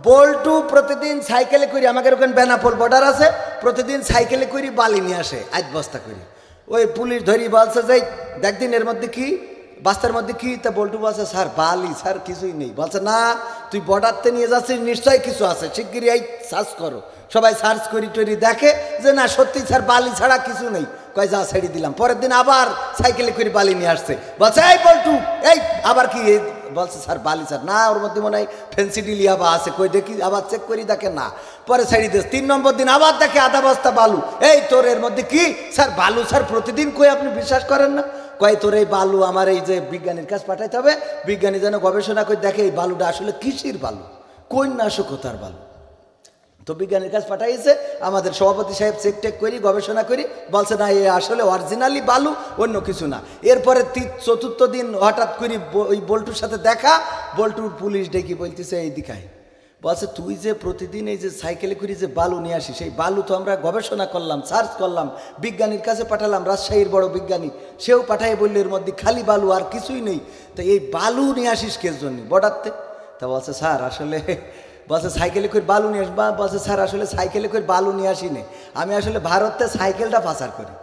বল্টু প্রতিদিন সাইকেলে করে, আমাদের ওখানে বেনাপোল বর্ডার আছে, প্রতিদিন সাইকেলে করে বালি নিয়ে আসে 8 বস্তা করে। ওই পুলিশ ধরি বলছে যে দেখদিন এর মধ্যে কি, বাস্তার মধ্যে কি? তা বল্টু বলছে স্যার বালি, স্যার কিছুই নেই। বলছে না, তুই বর্ডারতে নিয়ে যাচ্ছিস, নিশ্চয়ই কিছু আছে, শিগগিরই এই সার্চ করো। সবাই সার্চ করি টরি দেখে যে না সত্যি স্যার বালি ছাড়া কিছু নেই। কয় যা ছেড়ে দিলাম। পরের দিন আবার সাইকেলে করে বালি নিয়ে আসছে, বলছে এই বল্টু এই আবার কি? বলছে স্যার বালি স্যার। না, ওর মধ্যে মনে হয় ফেন্সিডিলিয়া বা আছে, কই দেখি, আবার চেক করি দেখে না, পরে ছেড়ে দিস। 3 নম্বর দিন আবার দেখে আধা বস্তা বালু। এই তোর এর মধ্যে কি? স্যার বালু স্যার, প্রতিদিন কই আপনি বিশ্বাস করেন না? কয় তোর এই বালু আমার এই যে বিজ্ঞানীর কাছে পাঠাইতে হবে, বিজ্ঞানী যেন গবেষণা করে দেখে এই বালুটা আসলে কিসের বালু, কোন নাশকতার বালু। তো বিজ্ঞানীর কাছে পাঠাইছে, আমাদের সভাপতি সাহেব চেক টেক করি গবেষণা করি, বলছে না এ আসলে অরিজিনালি বালু, অন্য কিছু না। এরপরে 4র্থ দিন হঠাৎ করে ওই বল্টুর সাথে দেখা, বল্টুর পুলিশ ডেকে বলতেছে এই দিকায়, বলছে তুই যে প্রতিদিন এই যে সাইকেলে করে যে বালু নিয়ে আসিস, সেই বালু তো আমরা গবেষণা করলাম, সার্চ করলাম, বিজ্ঞানীর কাছে পাঠালাম, রাজশাহীর বড় বিজ্ঞানী, সেও পাঠাই বললে এর মধ্যে খালি বালু আর কিছুই নেই। তো এই বালু নিয়ে আসিস কে জন্য বর্ডারতে? তা বলছে স্যার আসলে, বলছে সাইকেলে করে বালু নিয়ে আসবা? বলছে স্যার আসলে সাইকেলে করে বালু নিয়ে আসি নে, আমি আসলে ভারতে সাইকেলটা পাচার করি।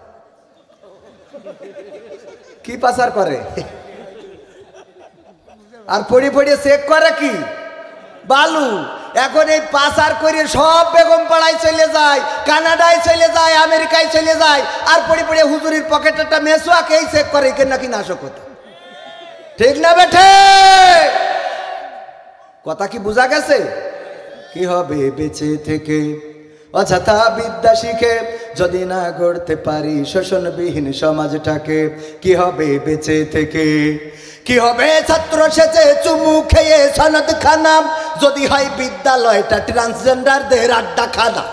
কি পাচার করে? আর পড়িয়ে চেক করে কি? বালু। এখন এই পাচার করে সব বেগম পাড়ায় চলে যায়, কানাডায় চলে যায়, আমেরিকায় চলে যায়, আর পড়ে হুজুরির পকেটে একটা মেসোয়াকে এই চেক করে, এখানে নাকি নাশকতা। ঠিক না বেঠে? কথা কি বোঝা গেছে? কি হবে বেঁচে থেকে অযথা বিদ্যা শিখে যদি না গড়তে পারি শোষণবিহীন সমাজটাকে? কি হবে বেঁচে থেকে? কি হবে ছাত্র সেজে চুমু খেয়ে সনদ খানা যদি হয় বিদ্যালয়টা ট্রান্সজেন্ডারদের আড্ডা খানা?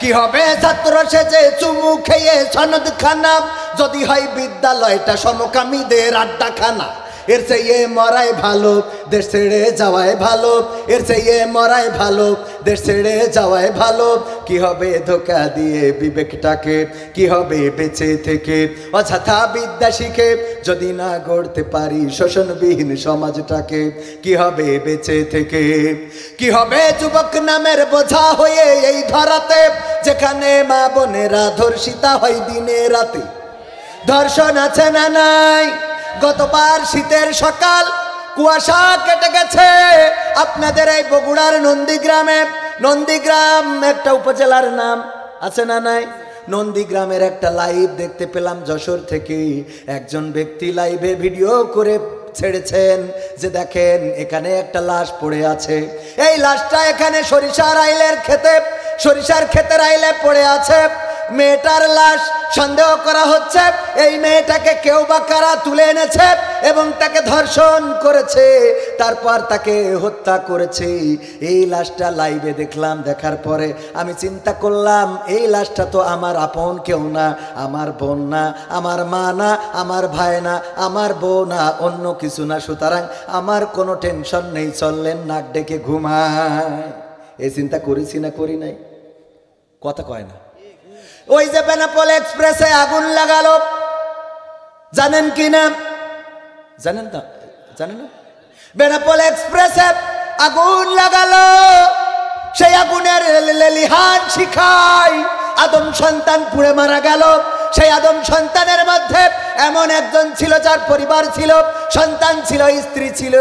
কি হবে ছাত্র সেজে চুমু খেয়ে সনদ খানা যদি হয় বিদ্যালয়টা সমকামীদের আড্ডা খানা? এর চেয়ে মরাই ভালো, দেশ ছেড়ে যাওয়াই ভালো, এর চেয়ে মরাই ভালো, দেশ ছেড়ে যাওয়াই ভালো। কি হবে ধোকা দিয়ে বিবেকটাকে? কি হবে বেঁচে থেকে অযথা বিদ্যা শিখে যদি না গড়তে পারি শোষণবিহীন সমাজটাকে? কি হবে বেঁচে থেকে? কি হবে যুবক নামের বোঝা হয়ে এই ধরাতে, যেখানে মা বোনেরা ধর্ষিতা হয় দিনে রাতে? ধর্ষণ আছে না নাই? গতবার শীতের সকাল কুয়াশা কেটে গেছে আপনাদের এই বগুড়ার নন্দীগ্রামে। নন্দীগ্রাম একটা উপজেলার নাম, আছে না নাই? নন্দীগ্রামের একটা লাইভ দেখতে পেলাম যশোর থেকে। একজন ব্যক্তি লাইভে ভিডিও করে ছেড়েছেন যে দেখেন এখানে একটা লাশ পড়ে আছে, এই লাশটা এখানে সরিষার ক্ষেতের আইলে পড়ে আছে। মেয়েটার লাশ সন্দেহ করা হচ্ছে এই মেয়েটাকে কেউ বা কারা তুলে এনেছে এবং তাকে ধর্ষণ করেছে, তারপর তাকে হত্যা করেছে। এই লাশটা লাইভে দেখলাম, দেখার পরে আমি চিন্তা করলাম এই লাশটা তো আমার আপন কেউ না, আমার বোন না, আমার মা না, আমার ভাই না, আমার বউ না, অন্য কিছু না। সুতরাং আমার কোনো টেনশন নেই, চললেন নাক ডেকে ঘুমায়। এই চিন্তা করেছি না করি নাই? কথা কয় না। ওই যে বেনাপোল এক্সপ্রেসে আগুন লাগালো, জানেন কি না? জানেন তো? জানেন না? বেনাপোল এক্সপ্রেসে আগুন লাগালো, সেই আগুনের লেলিহান শিখায় আদম সন্তান পুড়ে মারা গেল। সেই আদম সন্তানের মধ্যে এমন একজন ছিল যার পরিবার ছিল, সন্তান ছিল, স্ত্রী ছিল।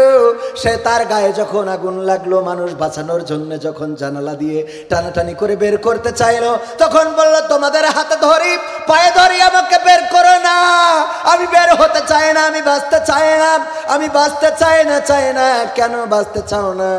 সে তার গায়ে যখন আগুন লাগলো, মানুষ বাঁচানোর জন্য যখন জানালা দিয়ে টানাটানি করে বের করতে চাইলো, তখন বলল তোমাদের হাতে ধরি, পায়ে ধরি, আমাকে বের করো না, আমি বের হতে চাই না, আমি বাঁচতে চাই না, আমি বাঁচতে চাই না। কেন বাঁচতে চাও না?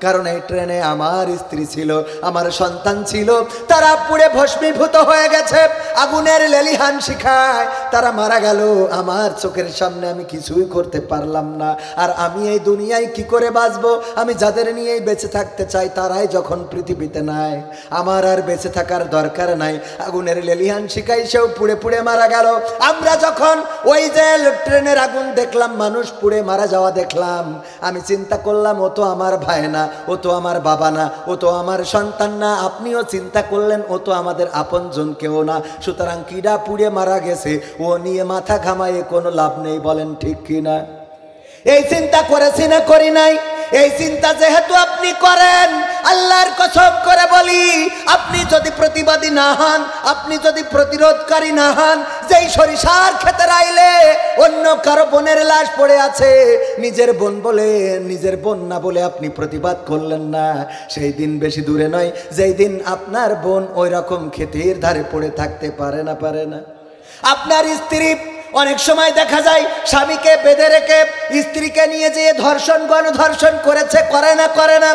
কারণ এই ট্রেনে আমার স্ত্রী ছিল, আমার সন্তান ছিল, তারা পুড়ে ভস্মীভূত হয়ে গেছে, আগুনের লেলিহান শিখায় তারা মারা গেল আমার চোখের সামনে, আমি কিছুই করতে পারলাম না। আর আমি এই দুনিয়ায় কি করে বাঁচবো? আমি যাদের নিয়েই বেঁচে থাকতে চাই তারাই যখন পৃথিবীতে নাই, আমার আর বেঁচে থাকার দরকার নাই। আগুনের লেলিহান শিখায় সেও পুড়ে পুড়ে মারা গেল। আমরা যখন ওই যে ট্রেনের আগুন দেখলাম, মানুষ পুড়ে মারা যাওয়া দেখলাম, আমি চিন্তা করলাম ও তো আমার ভাই না, ও তো আমার বাবা না, ও তো আমার সন্তান না। আপনিও চিন্তা করলেন ও তো আমাদের আপনজন কেউ না। সুতরাং কিডা পুড়ে মারা গেছে ও নিয়ে মাথা ঘামায়ে কোনো লাভ নেই, বলেন ঠিক কিনা? এই চিন্তা করেছি না করি নাই? এই চিন্তা যেহেতু আপনি করেন, আল্লাহর কসম করে বলি, আপনি যদি প্রতিবাদী না হন, আপনি যদি প্রতিরোধকারী না হন, যেই সরিষার ক্ষেতে রাইলে অন্য কারো বোনের লাশ পড়ে আছে, নিজের বোন বলে, নিজের বোন না বলে আপনি প্রতিবাদ করলেন না, সেই দিন বেশি দূরে নয় যেই দিন আপনার বোন ওই রকম ক্ষেতের ধারে পড়ে থাকতে পারে না। আপনার স্ত্রী অনেক সময় দেখা যায় স্বামীকে বেঁধে রেখে স্ত্রীকে নিয়ে যেয়ে গণধর্ষণ করেছে, করে না?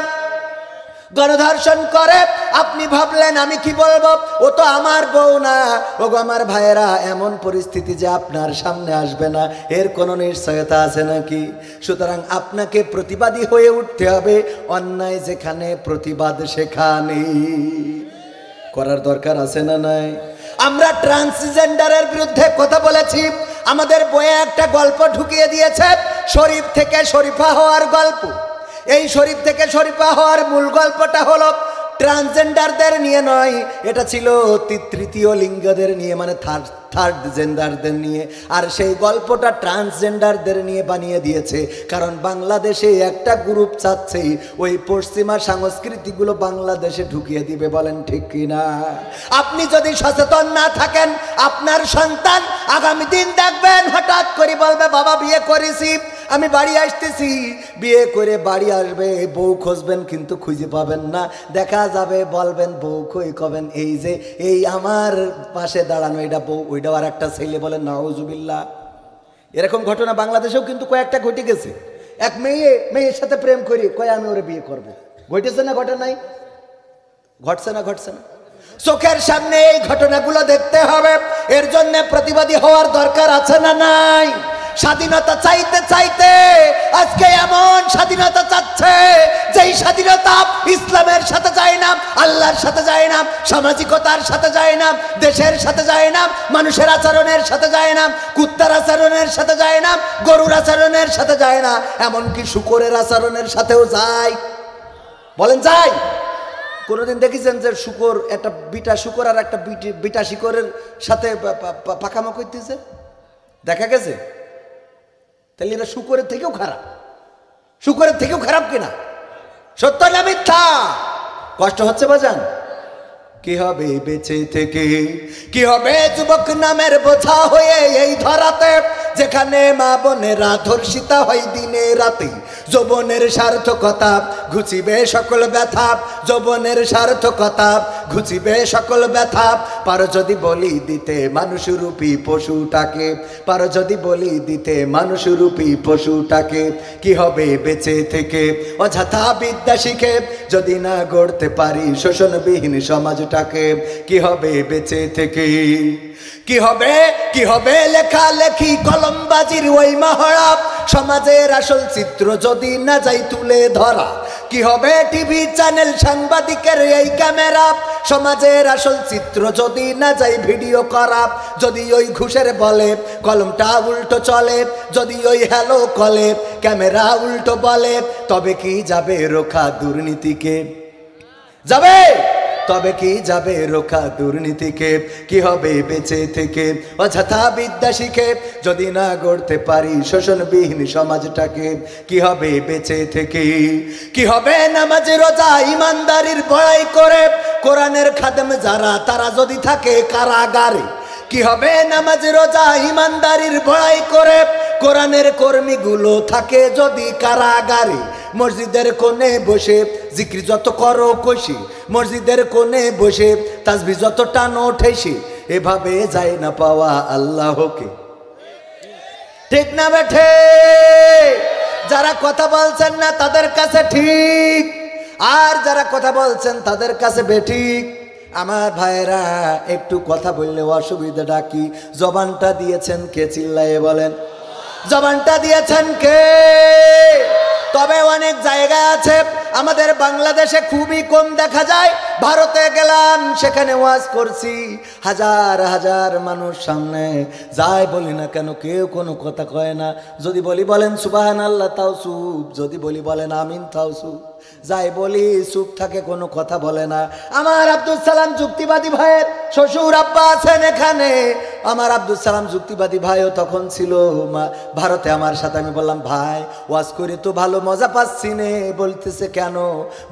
গণধর্ষণ করে। আপনি ভাবলেন আমি কি বলবো, ও তো আমার বউ না। ওগো আমার ভাইয়েরা, এমন পরিস্থিতি যে আপনার সামনে আসবে না এর কোনো নিশ্চয়তা আছে নাকি? সুতরাং আপনাকে প্রতিবাদী হয়ে উঠতে হবে। অন্যায় যেখানে, প্রতিবাদ সেখানে করার দরকার আছে না নাই? আমরা ট্রান্সজেন্ডারের বিরুদ্ধে কথা বলেছি। আমাদের বইয়ে একটা গল্প ঢুকিয়ে দিয়েছে, শরীফ থেকে শরীফা হওয়ার গল্প। এই শরীফ থেকে শরীফা হওয়ার মূল গল্পটা হলো ট্রান্সজেন্ডারদের নিয়ে নয়, এটা ছিল তৃতীয় লিঙ্গদের নিয়ে, মানে থার্ড জেন্ডারদের নিয়ে। আর সেই গল্পটা ট্রান্সজেন্ডারদের নিয়ে বানিয়ে দিয়েছে, কারণ বাংলাদেশে একটা গ্রুপ চাচ্ছে ওই পশ্চিমা সংস্কৃতিগুলো বাংলাদেশে ঢুকিয়ে দিবে, বলেন ঠিক কিনা? আপনি যদি সচেতন না থাকেন, আপনার সন্তান আগামী দিন দেখবেন হঠাৎ করে বলবে বাবা বিয়ে করেছি, আমি বাড়ি আসতেছি। বিয়ে করে বাড়ি আসবে, বউ খুঁজবেন কিন্তু খুঁজে পাবেন না। দেখা যাবে বলবেন বউ কই, কবেন এই যে এই আমার পাশে দাঁড়ানো এটা বউ, ওইটাও আর একটা ছেলে, বলেন নাউজুবিল্লাহ। এরকম ঘটনা বাংলাদেশেও কিন্তু কয়েকটা ঘটে গেছে। এক মেয়ের সাথে প্রেম করি, কয় আমি ওরে বিয়ে করবো। ঘটেছে না ঘটে নাই? ঘটছে না? চোখের সামনে এই ঘটনাগুলো দেখতে হবে। এর জন্য প্রতিবাদী হওয়ার দরকার আছে না নাই? স্বাধীনতা চাইতে চাইতে আজকে এমন স্বাধীনতা চাচ্ছে যেই স্বাধীনতা ইসলামের সাথে যায় না, আল্লাহর সাথে যায় না, সামাজিকতার সাথে যায় না, দেশের সাথে যায় না, মানুষের আচরণের সাথে যায় না, কুত্তার আচরণের সাথে যায় না, গরুর আচরণের সাথে যায় না, এমনকি শুকরের আচরণের সাথেও যায়। বলেন যায়? কোনোদিন দেখেছেন যে শুকর, একটা বিটা শুকর আর একটা বিটা শিকরের সাথে পাকামো করতেছে? দেখা গেছে? তাহলে এরা শুকরের থেকেও খারাপ। শুকরের থেকেও খারাপ কিনা? সত্য না মিথ্যা? কষ্ট হচ্ছে বাজান? কি হবে বেঁচে থেকে, কি হবে যুবক নামের বোঝা হয়ে এই ধরাতে, যেখানে মা বোনেরা ধর্ষিতা হয় দিনে রাতে। যৌবনের সার্থকতা ঘুচিবে সকল ব্যথা, যৌবনের সার্থকতা ঘুচিবে সকল ব্যথা। পারো যদি বলি দিতে মানুষরূপী পশুটাকে, পারো যদি বলি দিতে মানুষরূপী পশুটাকে। কি হবে বেঁচে থেকে অযথা বিদ্যা শিখে, যদি না গড়তে পারি শোষণবিহীন সমাজটাকে। কি হবে বেঁচে থেকে, কি হবে লেখালেখি কলমবাজির ওই মহড়া, সমাজের আসল চিত্র যদি না যাই তুলে ধরা। কি হবে টিভি চ্যানেল সাংবাদিকের এই ক্যামেরা, সমাজের আসল চিত্র যদি না যাই ভিডিও করা। যদি ওই ঘুষের বলে কলমটা উল্টো চলে, যদি ওই হ্যালো কলে ক্যামেরা উল্টো বলে, তবে কি যাবে রোখা দুর্নীতিকে? যাবে? তবে কি যাবে রোখা দুর্নীতিকে? কি হবে বেঁচে থেকে অযথা বিদ্যা শিখে, যদি না গড়তে পারি শোষণবিহীন সমাজটাকে। কি হবে বেঁচে থেকে, কি হবে নামাজ রোজা ইমানদারির বড়াই করে, কোরআনের খাদেম যারা তারা যদি থাকে কারাগারে। কি হবে নামাজ রোজা ইমানদারির বড়াই করে কোরআনের কর্মীগুলো থাকে যদি কারাগারে মসজিদের কোণে বসে জিকির যত করো কষি মসজিদের কোণে বসে তাসবিহ যত টানো ঠেসি এভাবে যায় না পাওয়া আল্লাহকে ঠিক না বেঠে যারা কথা বলছেন না তাদের কাছে ঠিক আর যারা কথা বলছেন তাদের কাছে বেঠিক আমার ভাইরা একটু কথা বললে অসুবিধাটা কি জবানটা দিয়েছেন কে চিল্লায়ে বলেন জবানটা দিয়েছেন কে তবে অনেক জায়গা আছে আমাদের বাংলাদেশে খুবই কম দেখা যায় ভারতে গেলাম সেখানে ওয়াজ করছি হাজার হাজার মানুষ সামনে যাই বলি না কেন কেউ কোনো কথা কয় না যদি বলি বলেন সুবহানাল্লাহ তাও চুপ যদি বলি বলেন আমিন তাও চুপ যাই বলি চুপ থাকে কোনো কথা বলে না আমার আব্দুল সালাম যুক্তিবাদী ভাইয়ের শ্বশুর আব্বা আছেন এখানে আমার আব্দুল সালাম যুক্তিবাদী ভাইও তখন ছিল ভারতে আমার সাথে আমি বললাম ভাই ওয়াজ করে তো ভালো মজা পাচ্ছি নে বলতেছে কেন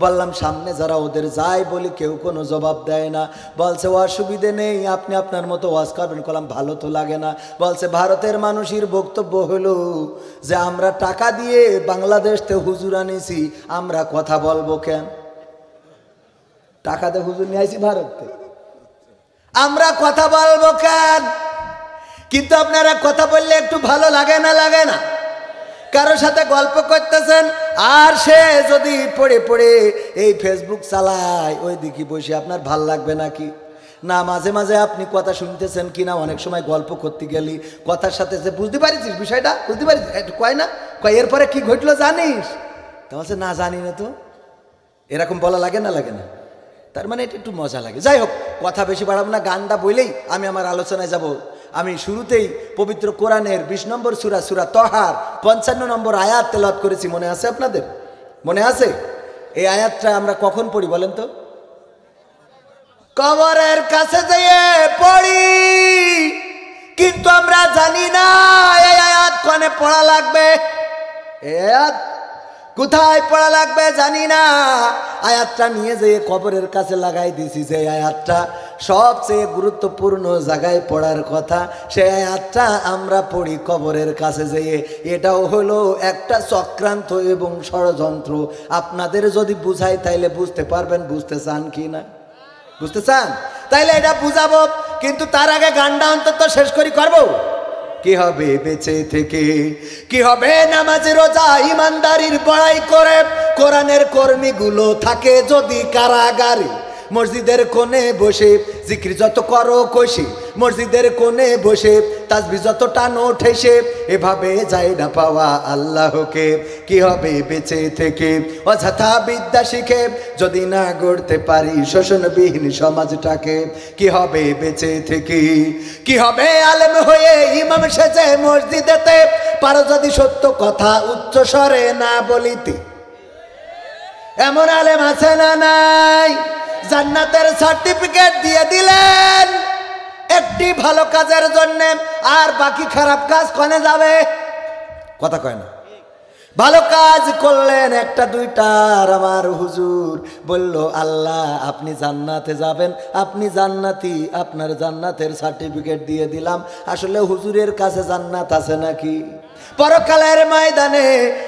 বললাম সামনে যারা ওদের যাই বলি কেউ কোনো জবাব দেয় না বলছে অসুবিধে নেই আপনি আপনার মতো ওয়াজ করবেন বললাম ভালো তো লাগে না বলছে ভারতের মানুষের বক্তব্য হলো যে আমরা টাকা দিয়ে বাংলাদেশ থেকে হুজুর আনিছি আমরা কথা বলবো কেন টাকা দিয়ে হুজুর নিয়ে আইছি ভারত থেকে আমরা কথা বলবো কেন কিন্তু আপনারা কথা বললে একটু ভালো লাগে না কারোর সাথে গল্প করতেছেন আর সে যদি পড়ে পড়ে এই ফেসবুক চালায় ওই দিকে বসে আপনার ভাল লাগবে নাকি না মাঝে মাঝে আপনি কথা শুনতেছেন কিনা অনেক সময় গল্প করতে গেলি কথার সাথে যে বুঝতে পারিস বিষয়টা বুঝতে পারিস কয় না কয় এরপরে কি ঘটলো জানিস তা বলছে না জানি না তো এরকম বলা লাগে না তার মানে এটা একটু মজা লাগে যাই হোক কথা বেশি বাড়াবো না গানটা বলেই আমি আমার আলোচনায় যাব আমি শুরুতেই পবিত্র কোরআনের 20 নম্বর সূরা তহার 55 নম্বর আয়াত তেলাওয়াত করেছি মনে আছে আপনাদের মনে আছে এই আয়াতটা আমরা কখন পড়ি বলেন তো কবরের কাছে যেয়ে পড়ি কিন্তু আমরা জানি না এই আয়াত কোনে পড়া লাগবে এই আয়াত কোথায় পড়া লাগবে জানি না আয়াতটা নিয়ে যেয়ে কবরের কাছে লাগাই দিছি যে আয়াতটা সবচেয়ে গুরুত্বপূর্ণ জায়গায় পড়ার কথা সেই আয়াতটা আমরা পড়ি কবরের কাছে যেয়ে এটাও হলো একটা চক্রান্ত এবং ষড়যন্ত্র আপনাদের যদি বুঝাই তাইলে বুঝতে পারবেন বুঝতে চান কি না বুঝতে চান তাইলে এটা বুঝাবো কিন্তু তার আগে গানটা অন্তত শেষ করি করবো কি হবে বেঁচে থেকে কি হবে নামাজ রোজা ইমানদারির বড়াই করে কোরআনের কর্মীগুলো থাকে যদি কারাগারে মসজিদের কোণে বসে জিকির যত করো কষি মসজিদের কোণে বসে তাসবিহ যত টানো ঠেসে এভাবে যায় না পাওয়া আল্লাহকে কি হবে বেঁচে থেকে অযথা বিদ্যা শিখে যদি না গড়তে পারি শোষণবিহীন সমাজটাকে কি হবে বেঁচে থেকে কি হবে আলেম হয়ে ইমাম সেজে মসজিদেতে পারো যদি সত্য কথা উচ্চ স্বরে না বলিতে এমন আলেম আছে না নাই জান্নাতের সার্টিফিকেট দিয়ে দিলেন একটি ভালো কাজের জন্য আর বাকি খারাপ কাজ কোনে যাবে কথা কয় না ভালো কাজ করলেন একটা দুইটা আর আমার হুজুর বলল আল্লাহ আপনি জান্নাতে যাবেন আপনি জান্নাতি আপনার জান্নাতের সার্টিফিকেট দিয়ে দিলাম আসলে হুজুরের কাছে জান্নাত আছে নাকি পরকালের ময়দানে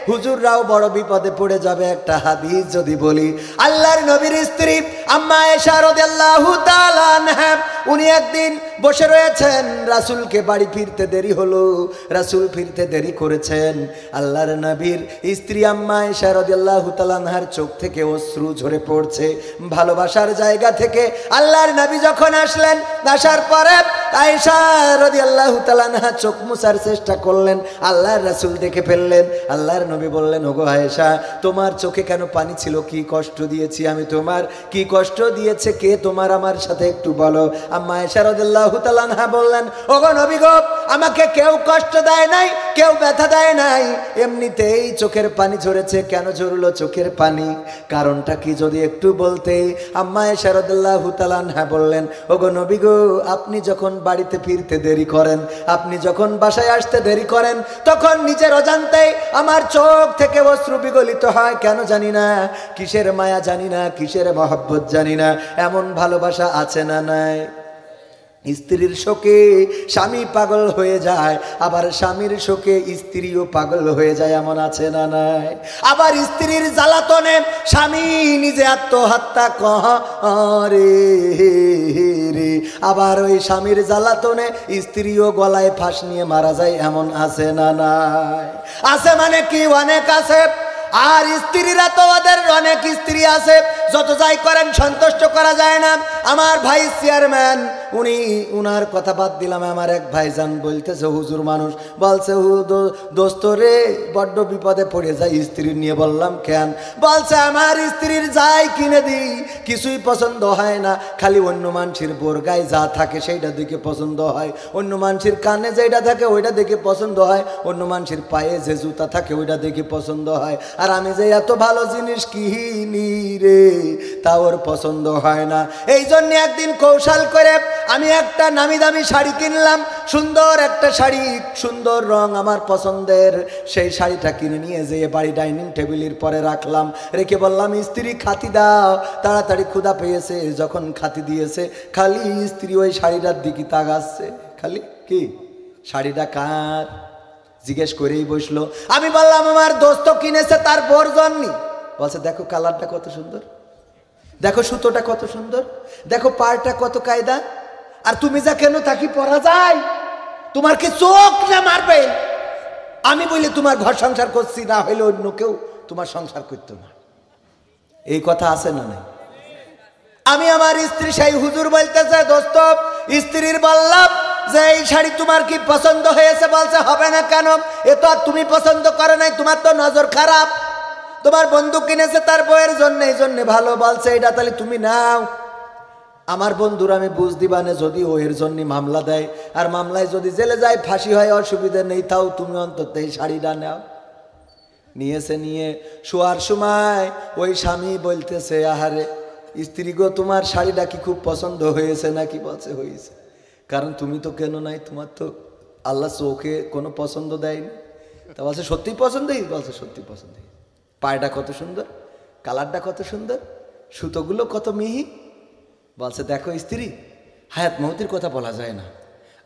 হুজুররাও বড় বিপদে পড়ে যাবে একটা হাদিস যদি বলি আল্লাহর নবীর স্ত্রী আম্মা আয়েশা রাদিয়াল্লাহু তাআলা আনহা উনি একদিন বসে রয়েছেন রাসূলকে বাড়ি ফিরতে দেরি হলো রাসূল ফিরতে দেরি করেছেন আল্লাহর নবীর স্ত্রী আম্মা আয়েশা রাদিয়াল্লাহু তাআলা আনহার চোখ থেকে অশ্রু ঝরে পড়ছে ভালোবাসার জায়গা থেকে আল্লাহর নবী যখন আসলেন আসার পরে আয়েশা রাদিয়াল্লাহু তাআলা আনহা চোখ মুছার চেষ্টা করলেন আল্লাহর রাসূল দেখে ফেললেন আল্লাহর নবী বললেন ওগো আয়েশা তোমার চোখে কেন পানি ছিল কি কষ্ট দিয়েছি আমি তোমার কি কষ্ট দিয়েছে কে তোমার আমার সাথে একটু বলো আম্মা আয়েশা রাদিয়াল্লাহু তাআলা আনহা বললেন ওগো নবী গো আমাকে কেউ কষ্ট দেয় নাই কেউ ব্যথা দেয় নাই এমনিতেই চোখের পানি ঝরেছে কেন ঝরলো চোখের পানি কারণটা কি যদি একটু বলতে আম্মা আয়েশা রাদিয়াল্লাহু তাআলা আনহা বললেন ওগো নবী গো আপনি যখন বাড়িতে ফিরতে দেরি করেন আপনি যখন বাসায় আসতে দেরি করেন তখন নিজের অজান্তেই আমার চোখ থেকে অশ্রু বিগলিত হয় কেন জানি না কিসের মায়া জানি না কিসের মহব্বত জানি না এমন ভালোবাসা আছে না নাই স্ত্রীর শোকে স্বামী পাগল হয়ে যায়, আবার স্বামীর শোকে স্ত্রীও পাগল হয়ে যায়, এমন আছে না নাই? আবার স্ত্রীর জ্বালাতনে স্বামী নিজে আত্মহত্যা করে রে, আবার ওই স্বামীর জ্বালাতনে স্ত্রীও গলায় ফাঁস নিয়ে মারা যায়, এমন আছে না নাই? আছে মানে কি, অনেক আছে। আর স্ত্রীরা তো ওদের অনেক স্ত্রী আছে, যত যাই করেন সন্তুষ্ট করা যায় না। আমার ভাই চেয়ারম্যান, উনার কথা বাদ দিলাম, আমার এক ভাইজান বলতেছে, হুজুর মানুষ বলছে, দোস্ত রে বড্ড বিপদে পড়ে যায় স্ত্রী নিয়ে। বললাম কেন? বলছে আমার স্ত্রীর যাই কিনে দিই কিছুই পছন্দ হয় না, খালি অন্য মানুষের বোরগায় যা থাকে সেইটা দেখে পছন্দ হয়, অন্য মানুষের কানে যেটা থাকে ওইটা দেখে পছন্দ হয়, অন্য মানুষের পায়ে যে জুতা থাকে ওইটা দেখে পছন্দ হয়, আর আমি যে এত ভালো জিনিস কিনি রে তা ওর পছন্দ হয় না। এই জন্য একদিন কৌশল করে আমি একটা নামি দামি শাড়ি কিনলাম, সুন্দর একটা শাড়ি, সুন্দর রং আমার পছন্দের, সেই শাড়িটা কিনে নিয়ে যেয়ে বাড়ি ডাইনিং টেবিলের পরে রাখলাম, রেখে বললাম স্ত্রী খাতি দাও, তাড়াতাড়ি ক্ষুধা পেয়েছে। যখন খাতি দিয়েছে খালি স্ত্রী ওই শাড়িটার দিকে তাকাচ্ছে, খালি কি শাড়িটা কার জিজ্ঞেস করেই বসলো। আমি বললাম আমার দোস্ত কিনেছে তার বোর জন্য। বলছে দেখো কালারটা কত সুন্দর, দেখো সুতোটা কত সুন্দর, দেখো পাড়টা কত কায়দা, আর তুমি যা কেন তাকি পরা যায়, তোমার কি চোখ না মারবে? আমি বলি তোমার ঘর সংসার করছি, না হইলে অন্য কেউ তোমার সংসার করতো না। এই কথা আছে না নাই? আমি আমার স্ত্রী সেই হুজুর বলতেছে, দোস্ত স্ত্রীর বললাম যে এই শাড়ি তোমার কি পছন্দ হয়েছে? বলছে হবে না কেন, এ তো আর তুমি পছন্দ করো নাই, তোমার তো নজর খারাপ, তোমার বন্ধু কিনেছে তার বউয়ের জন্য, এই জন্য ভালো। বলছে এটা তাহলে তুমি নাও। আমার বন্ধুর আমি বুঝ দিবানে, যদি ও এর জন্য মামলা দেয়, আর মামলায় যদি জেলে যায় ফাঁসি হয়, অসুবিধা নেই, তাও তুমি অন্তত এই শাড়িটা নাও। নিয়েছে, নিয়ে শোয়ার সময় ওই স্বামী বলতেছে, আহারে স্ত্রী গো তোমার শাড়িটা কি খুব পছন্দ হয়েছে নাকি? বলছে হয়েছে। কারণ তুমি তো কেন নাই, তোমার তো আল্লাহ চোখে কোনো পছন্দ দেয়নি। তা বলছে সত্যি পছন্দ? বলছে সত্যি পছন্দ। পায়টা কত সুন্দর, কালারটা কত সুন্দর, সুতোগুলো কত মিহি। বলছে দেখো স্ত্রী, হায়াত মহতির কথা বলা যায় না,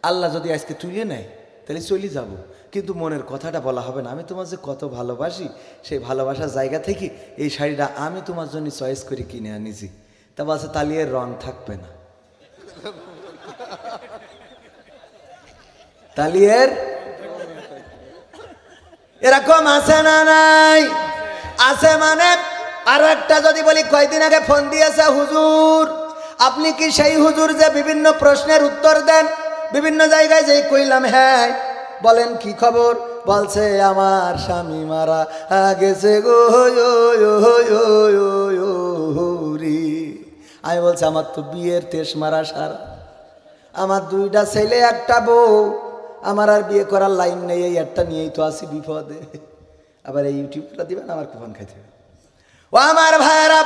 আল্লাহ যদি আজকে তুলে নেয় তাহলে চলে যাব, কিন্তু মনের কথাটা বলা হবে না। আমি তোমার যে কত ভালোবাসি, সেই ভালোবাসার জায়গা থেকে এই শাড়িটা আমি তোমার জন্য চয়েস করে কিনে আনিছি। তা বলছে তাহলে এর রং থাকবে না, তাহলে এর এরকম আছে না নাই? আছে মানে আরো একটা যদি বলি, কয়দিন আগে ফোন দিয়েছে হুজুর, আপনি কি সেই হুজুর যে বিভিন্ন প্রশ্নের উত্তর দেন বিভিন্ন জায়গায়? যেই কইলাম হ্যাঁ। বলেন কি খবর? বলছে আমার স্বামী মারা গেছে গো। আমি বলছি আমার তো বিয়ের তেশ মারা সারা, আমার দুইটা ছেলে একটা বউ, আমার আর বিয়ে করার লাইন নেই, এই একটা নিয়েই তো আসি বিপদে। আবার এই ইউটিউবটা দিবেন, আমার কুপন খাইতে হবে। ও আমার ভাইয়েরা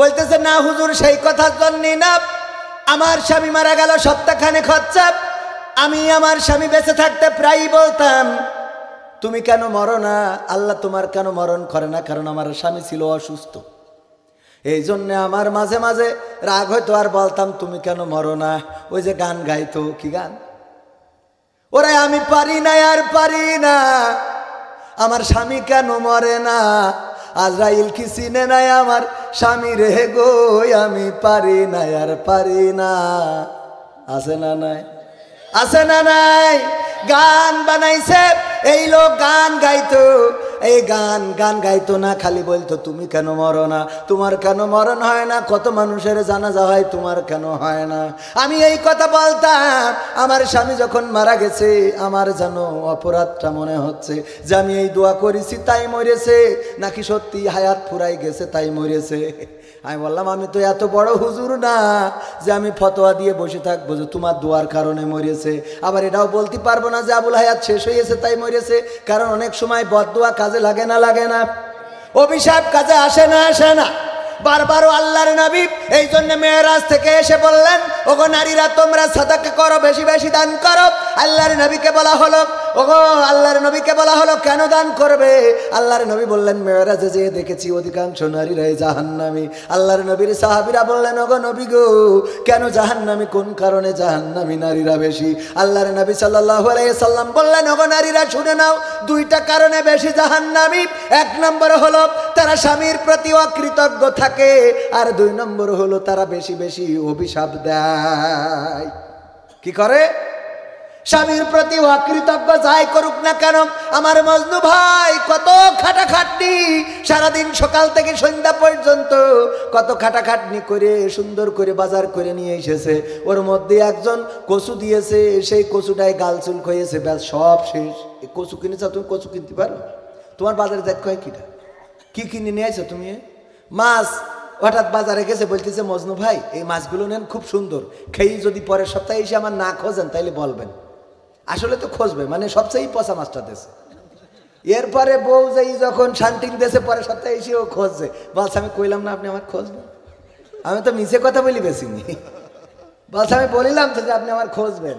বলতেছে না হুজুর সেই কথার জন্যই না, আমার স্বামী মারা গেল সপ্তাহখানেক হচ্ছে, আমি আমার স্বামী বেঁচে থাকতে প্রায়ই বলতাম তুমি কেন মরো না, আল্লাহ তোমার কেন মরণ করে না? কারণ আমার স্বামী ছিল অসুস্থ, এই জন্যে আমার মাঝে মাঝে রাগ হয়তো, আর বলতাম তুমি কেন মরো না। ওই যে গান গাইতো, কি গান? ওরে আমি পারি না আর পারি না, আমার স্বামী কেন মরে না, আজরাইল কি চিনে নাই আমার স্বামী রে গো, আমি পারি না আর পারি না। আছে না নাই? আছে না নাই? গান বানাইছে, এই লোক গান গাইতো, এই গান গাইতো না, খালি বলতো তুমি কেন মরো না, তোমার কেন মরণ হয় না, কত মানুষের জানাজা হয়, তোমার কেন হয় না। আমি এই কথা বলতাম, আমার স্বামী যখন মারা গেছে আমার যেন অপরাধটা মনে হচ্ছে যে আমি এই দোয়া করেছি তাই মরেছে, নাকি সত্যি হায়াত ফুরাই গেছে তাই মরেছে। আমি বললাম আমি তো এত বড় হুজুর না যে আমি ফতোয়া দিয়ে বসে থাকবো যে তোমার দোয়ার কারণে মরেছে। আবার এটাও বলতে পারবো না যে আবুল হায়াত শেষ হয়েছে তাই মরেছে, কারণ অনেক সময় বদদোয়া কাজে লাগে না, লাগে না, অভিশাপ কাজে আসে না, আসে না। বারবারও আল্লাহর নবী এই জন্য মেরাজ থেকে এসে বললেন, ওগো নারীরা তোমরা সাদাকা করো, বেশি বেশি দান করো। আল্লাহর নবীকে বলা হলো ওগো আল্লাহর নবীকে বলা হলো কেন দান করবে? আল্লাহর নবী বললেন মেরাজে যে দেখেছি অধিকাংশ নারীরাই জাহান্নামী। আল্লাহর নবীর সাহাবীরা বললেন ওগো নবী গো, কেন জাহান্নামী, কোন কারণে জাহান্নামী নারীরা বেশি? আল্লাহর নবী সাল্লাল্লাহু আলাইহি সাল্লাম বললেন ওগো নারীরা শুনে নাও, দুইটা কারণে বেশি জাহান্নামী। এক নম্বর হলো তারা স্বামীর প্রতি অকৃতজ্ঞ থাকে, আর দুই নম্বর হলো তারা বেশি বেশি অভিশাপ দেয়। কি করে? স্বামীর প্রতি অকৃতজ্ঞ, যাই করুক না কেন। আমার মজনু ভাই কত খাটাখাটনি, সারাদিন সকাল থেকে সন্ধ্যা পর্যন্ত কত খাটাখাটনি করে সুন্দর করে বাজার করে নিয়ে এসেছে, ওর মধ্যে একজন কচু দিয়েছে, সেই কচুটাই গাল চুল খয়েছে, ব্যাস সব শেষ। কচু কিনেছ তুমি? কচু কিনতে পারো? তোমার বাজারে দেখ কয় কিটা কি কিনে নিয়ে আসছো তুমি? মাছ হঠাৎ বাজারে গেছে, বলতেছে মজনু ভাই এই মাছগুলো নেন, খুব সুন্দর, খেয়ে যদি পরের সপ্তাহে এসে আমার না খোঁজেন তাইলে বলবেন। আসলে তো খুঁজবে, মানে সবচেয়ে পচা মাছটা দেশে। এরপরে বউ যাই যখন শান্তিং দেশে পরের সপ্তাহে এসে ও খোঁজছে, বলছে আমি কইলাম না আপনি আমার খুঁজবেন? আমি তো মিছে কথা বলি বেশিনি, বলছে আমি বলিলাম তো যে আপনি আমার খুঁজবেন।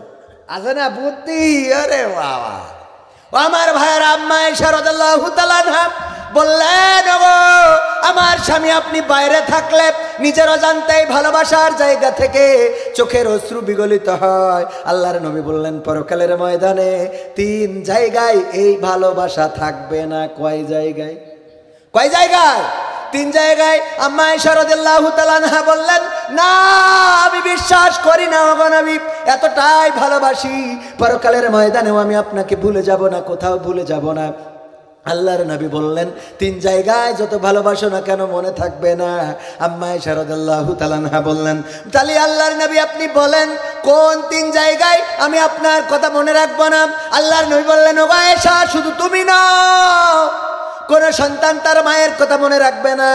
আছে না বুদ্ধি? আরে বাবা, আমার ভাইয়ের আম্মা আয়েশা রাদিয়াল্লাহু তাআলা আনহা বললেন ওগো আমার স্বামী আপনি বাইরে থাকলে নিজের অজান্তেই ভালোবাসার জায়গা থেকে চোখের অশ্রু বিগলিত হয়। আল্লাহর নবী বললেন পরকালের ময়দানে তিন জায়গায় এই ভালোবাসা থাকবে না। কয় জায়গায়? কয় জায়গায়? তিন জায়গায়। আম্মা আয়েশা রাদিয়াল্লাহু তাআলা আনহা বললেন না আমি বিশ্বাস করি না ওগো নবী, এতটাই ভালোবাসি পরকালের ময়দানেও আমি আপনাকে ভুলে যাব না, কোথাও ভুলে যাব না। আল্লাহর নবী বললেন তিন জায়গায় যত ভালোবাসো না কেন মনে থাকবে না। আম্মা আয়েশা রাদিয়াল্লাহু তাআলা আনহা বললেন তাহলে আল্লাহর নবী আপনি বলেন কোন তিন জায়গায় আমি আপনার কথা মনে রাখবো না? আল্লাহর নবী বললেন ওগো আয়েশা শুধু তুমি না, কোন সন্তান তার মায়ের কথা মনে রাখবে না,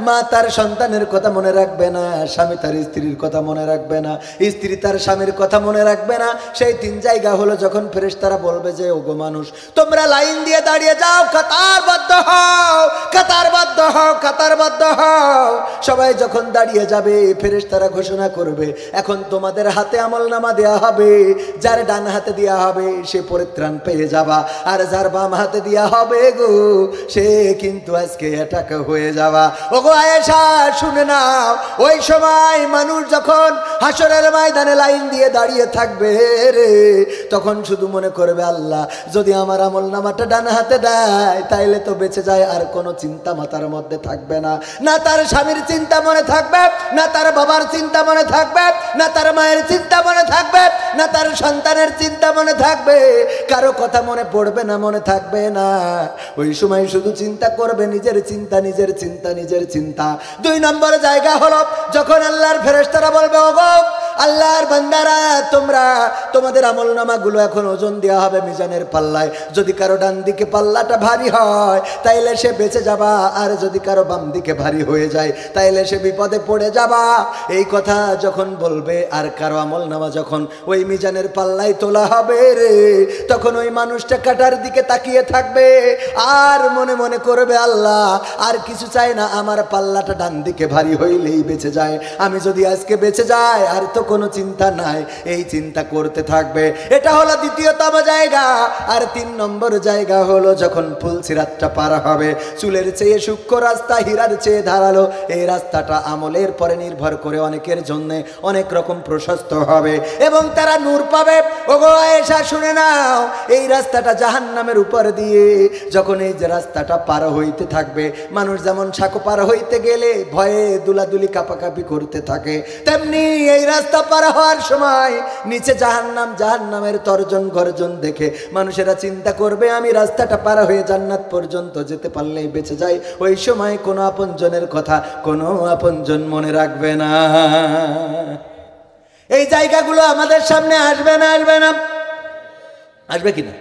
মা তার সন্তানের কথা মনে রাখবে না, স্বামী তার স্ত্রীর কথা মনে রাখবে না, স্ত্রী তার স্বামীর কথা মনে রাখবে না। সেই তিন জায়গা হলো যখন ফেরেশতারা বলবে যে ওগো মানুষ তোমরা লাইন দিয়ে দাঁড়িয়ে যাও, কাতারবদ্ধ হও, কাতারবদ্ধ হও, কাতারবদ্ধ হও। সবাই যখন দাঁড়িয়ে যাবে ফেরেশতারা ঘোষণা করবে এখন তোমাদের হাতে আমলনামা দেয়া হবে, যার ডান হাতে দেয়া হবে সে পরিত্রাণ পেয়ে যাবা, আর যার বাম হাতে দেয়া হবে গো সে কিন্তু আজকে অ্যাটাক হয়ে যাওয়া। ওগো আয়েশা শুনে নাও, ওই সময় মানুষ যখন হাসরের ময়দানে লাইন দিয়ে দাঁড়িয়ে থাকবে রে, তখন শুধু মনে করবে আল্লাহ যদি আমার আমলনামাটা ডান হাতে দেয় তাইলে তো বেঁচে যায়, আর কোনো চিন্তা মাথার মধ্যে থাকবে না। না তার স্বামীর চিন্তা মনে থাকবে, না তার বাবার চিন্তা মনে থাকবে, না তার মায়ের চিন্তা মনে থাকবে, না তার সন্তানের চিন্তা মনে থাকবে, কারো কথা মনে পড়বে না, মনে থাকবে না। ওই সময় শুধু চিন্তা করবে নিজের চিন্তা, নিজের চিন্তা, নিজের চিন্তা। দুই নম্বর জায়গা হলো যখন আল্লাহর ফেরেশতারা বলবে ওগো আল্লাহর বান্দারা তোমরা তোমাদের আমলনামাগুলো এখন ওজন দেওয়া হবে মিজানের পাল্লায়, যদি কারো ডান দিকে পাল্লাটা ভারী হয় তাইলে সে বেঁচে যাবা, আর যদি কারো বাম দিকে ভারী হয়ে যায় তাইলে সে বিপদে পড়ে যাবা। এই কথা যখন বলবে আর কারো আমলনামা যখন ওই মিজানের পাল্লায় তোলা হবে রে, তখন ওই মানুষটা কাটার দিকে তাকিয়ে থাকবে আর মনে মনে করবে আল্লাহ আর কিছু চাই না, আমার পাল্লাটা ডান দিকে ভারী হইলেই বেঁচে যায়, আমি যদি আজকে বেঁচে যাই আর তো কোনো চিন্তা নাই, এই চিন্তা করতে থাকবে। এটা হলো দ্বিতীয়তম জায়গা। আর তিন নম্বর জায়গা হলো যখন ফুলসিরাতটা পার হবে, চুলের চেয়ে সূক্ষ্ম রাস্তা, হীরার চেয়ে ধারালো, এই রাস্তাটা আমলের পরে নির্ভর করে অনেকের জন্য অনেক রকম প্রশস্ত হবে এবং তারা নূর পাবে। ওগো আয়েশা শুনে নাও, এই রাস্তাটা জাহান্নামের উপর দিয়ে যখন এই যে রাস্তাটা পার হইতে থাকবে, মানুষ যেমন সাঁকো পার হইতে গেলে ভয়ে দুলাদুলি কাঁপাকাঁপি করতে থাকে, তেমনি এই রাস্তা পার হওয়ার সময় নিচে জাহান্নাম, জাহান্নামের তর্জন গর্জন দেখে মানুষেরা চিন্তা করবে আমি রাস্তাটা পার হয়ে জান্নাত পর্যন্ত যেতে পারলেই বেঁচে যাই। ওই সময় কোনো আপনজনের কথা কোনো আপনজন মনে রাখবে না। এই জায়গাগুলো আমাদের সামনে আসবে না? আসবে না? আসবে কিনা?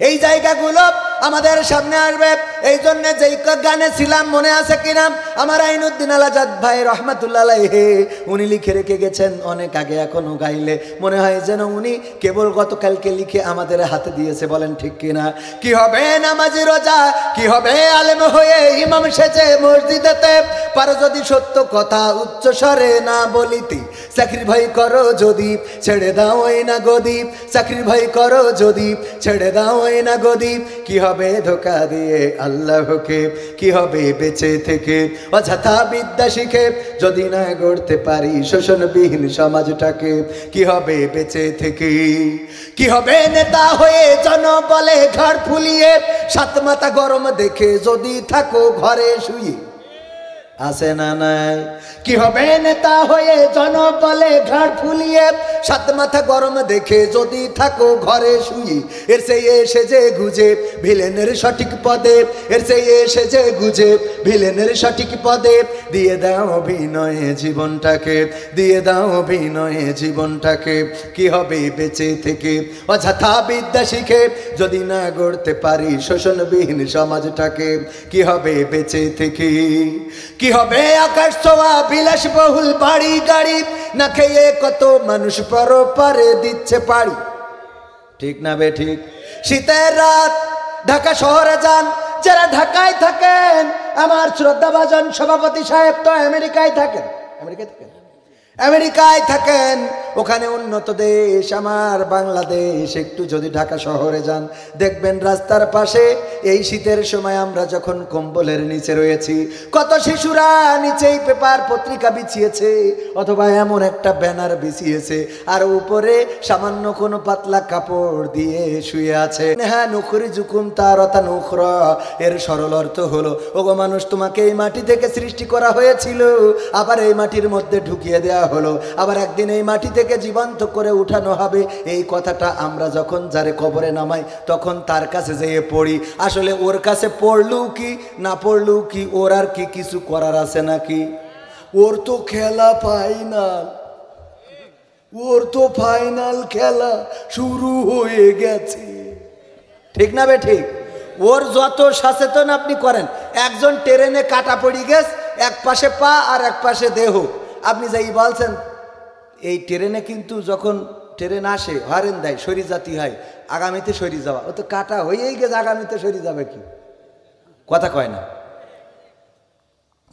এই জায়গাগুলো আমাদের সামনে আসবে। এই জন্য যেই গানে ছিলাম মনে আছে কিনা, আমার আইনুদ্দিন আলাজাদ ভাই রহমাতুল্লাহ আলাইহি উনি লিখে রেখে গেছেন অনেক আগে, এখনো গাইলে মনে হয় যেন উনি কেবল গতকালকে লিখে আমাদের হাতে দিয়েছে, বলেন ঠিক কিনা? কি হবে নামাজি রোজা, কি হবে আলেম হয়ে ইমাম সেজে মসজিদেতে, পারো যদি সত্য কথা উচ্চ স্বরে না বলিতে, চাকরির ভয় করো যদি ছেড়ে দাও ওই না গদি, চাকরির ভয় করো যদি ছেড়ে দাও ওই না গদি। কি হবে ধোকা দিয়ে আল্লাহকে, কি হবে বেঁচে থেকে অযথা বিদ্যা শিখে, যদি না গড়তে পারি শোষণবিহীন সমাজটাকে। কি হবে বেঁচে থেকে, কি হবে নেতা হয়ে জনবলে ঘাড় ফুলিয়ে, সাত মাথা গরম দেখে যদি থাকো ঘরে শুয়ে, আছে না নাই? কি হবে নেতা হয়ে জনবলে ঘাড় ফুলিয়ে, সাত মাথা গরম দেখে যদি থাকো ঘরে শুয়ে। এর সেই এসে যে গুজে ভিলেনের সঠিক পদে, এর সেই এসে যে গুজে ভিলেনের সঠিক পদে, দিয়ে দাও অভিনয়ে জীবনটাকে, দিয়ে দাও অভিনয়ে জীবনটাকে। কি হবে বেঁচে থেকে অযথা বিদ্যা শিখে, যদি না গড়তে পারি শোষণবিহীন সমাজটাকে। কি হবে বেঁচে থেকে, কি হবে আকাশ ছোঁয়া বিলাসবহুল বাড়ি গাড়ি, না খেয়ে কত মানুষ পরপারে দিচ্ছে পাড়ি, ঠিক না বে ঠিক? শীতের রাত ঢাকা শহরে যান যারা ঢাকায় থাকেন, আমার শ্রদ্ধাভাজন সভাপতি সাহেব তো আমেরিকায় থাকেন, আমেরিকায় থাকেন, ওখানে উন্নত দেশ আমার বাংলাদেশ। একটু যদি ঢাকা শহরে যান দেখবেন রাস্তার পাশে এই শীতের সময় আমরা যখন কম্বলের নিচে রয়েছি, কত শিশুরা নিচেই পেপার পত্রিকা বিছিয়েছে অথবা এমন একটা ব্যানার বিছিয়েছে, আর উপরে সামান্য কোনো পাতলা কাপড় দিয়ে শুয়ে আছে। হ্যাঁ, নুখরি জুকুম তারতা নুখরা, এর সরল অর্থ হলো, ওগো মানুষ তোমাকে এই মাটি থেকে সৃষ্টি করা হয়েছিল, আবার এই মাটির মধ্যে ঢুকিয়ে দেওয়া হলো, আবার একদিন এই মাটি থেকে জীবন্ত করে উঠানো হবে। এই কথাটা আমরা যখন যারে কবরে নামাই তখন তার কাছে যেয়ে পড়ি। আসলে ওর কাছে পড়লু কি না পড়লু কি, ওর আর কি কিছু করার আছে নাকি? ওর তো খেলা ফাইনাল, ওর তো ফাইনাল খেলা শুরু হয়ে গেছে, ঠিক না বে ঠিক? ওর যত সচেতন আপনি করেন, একজন ট্রেনে কাটা পড়ি গেছে, এক পাশে পা আর এক পাশে দেহ, আপনি যাই বলছেন এই ট্রেনে কিন্তু যখন ট্রেন আসে হরেন দেয় সরি জাতি হয়, আগামীতে সরি যাওয়া, ও তো কাটা হয়েই গেছে, আগামীতে সরি যাবে কি? কথা কয় না,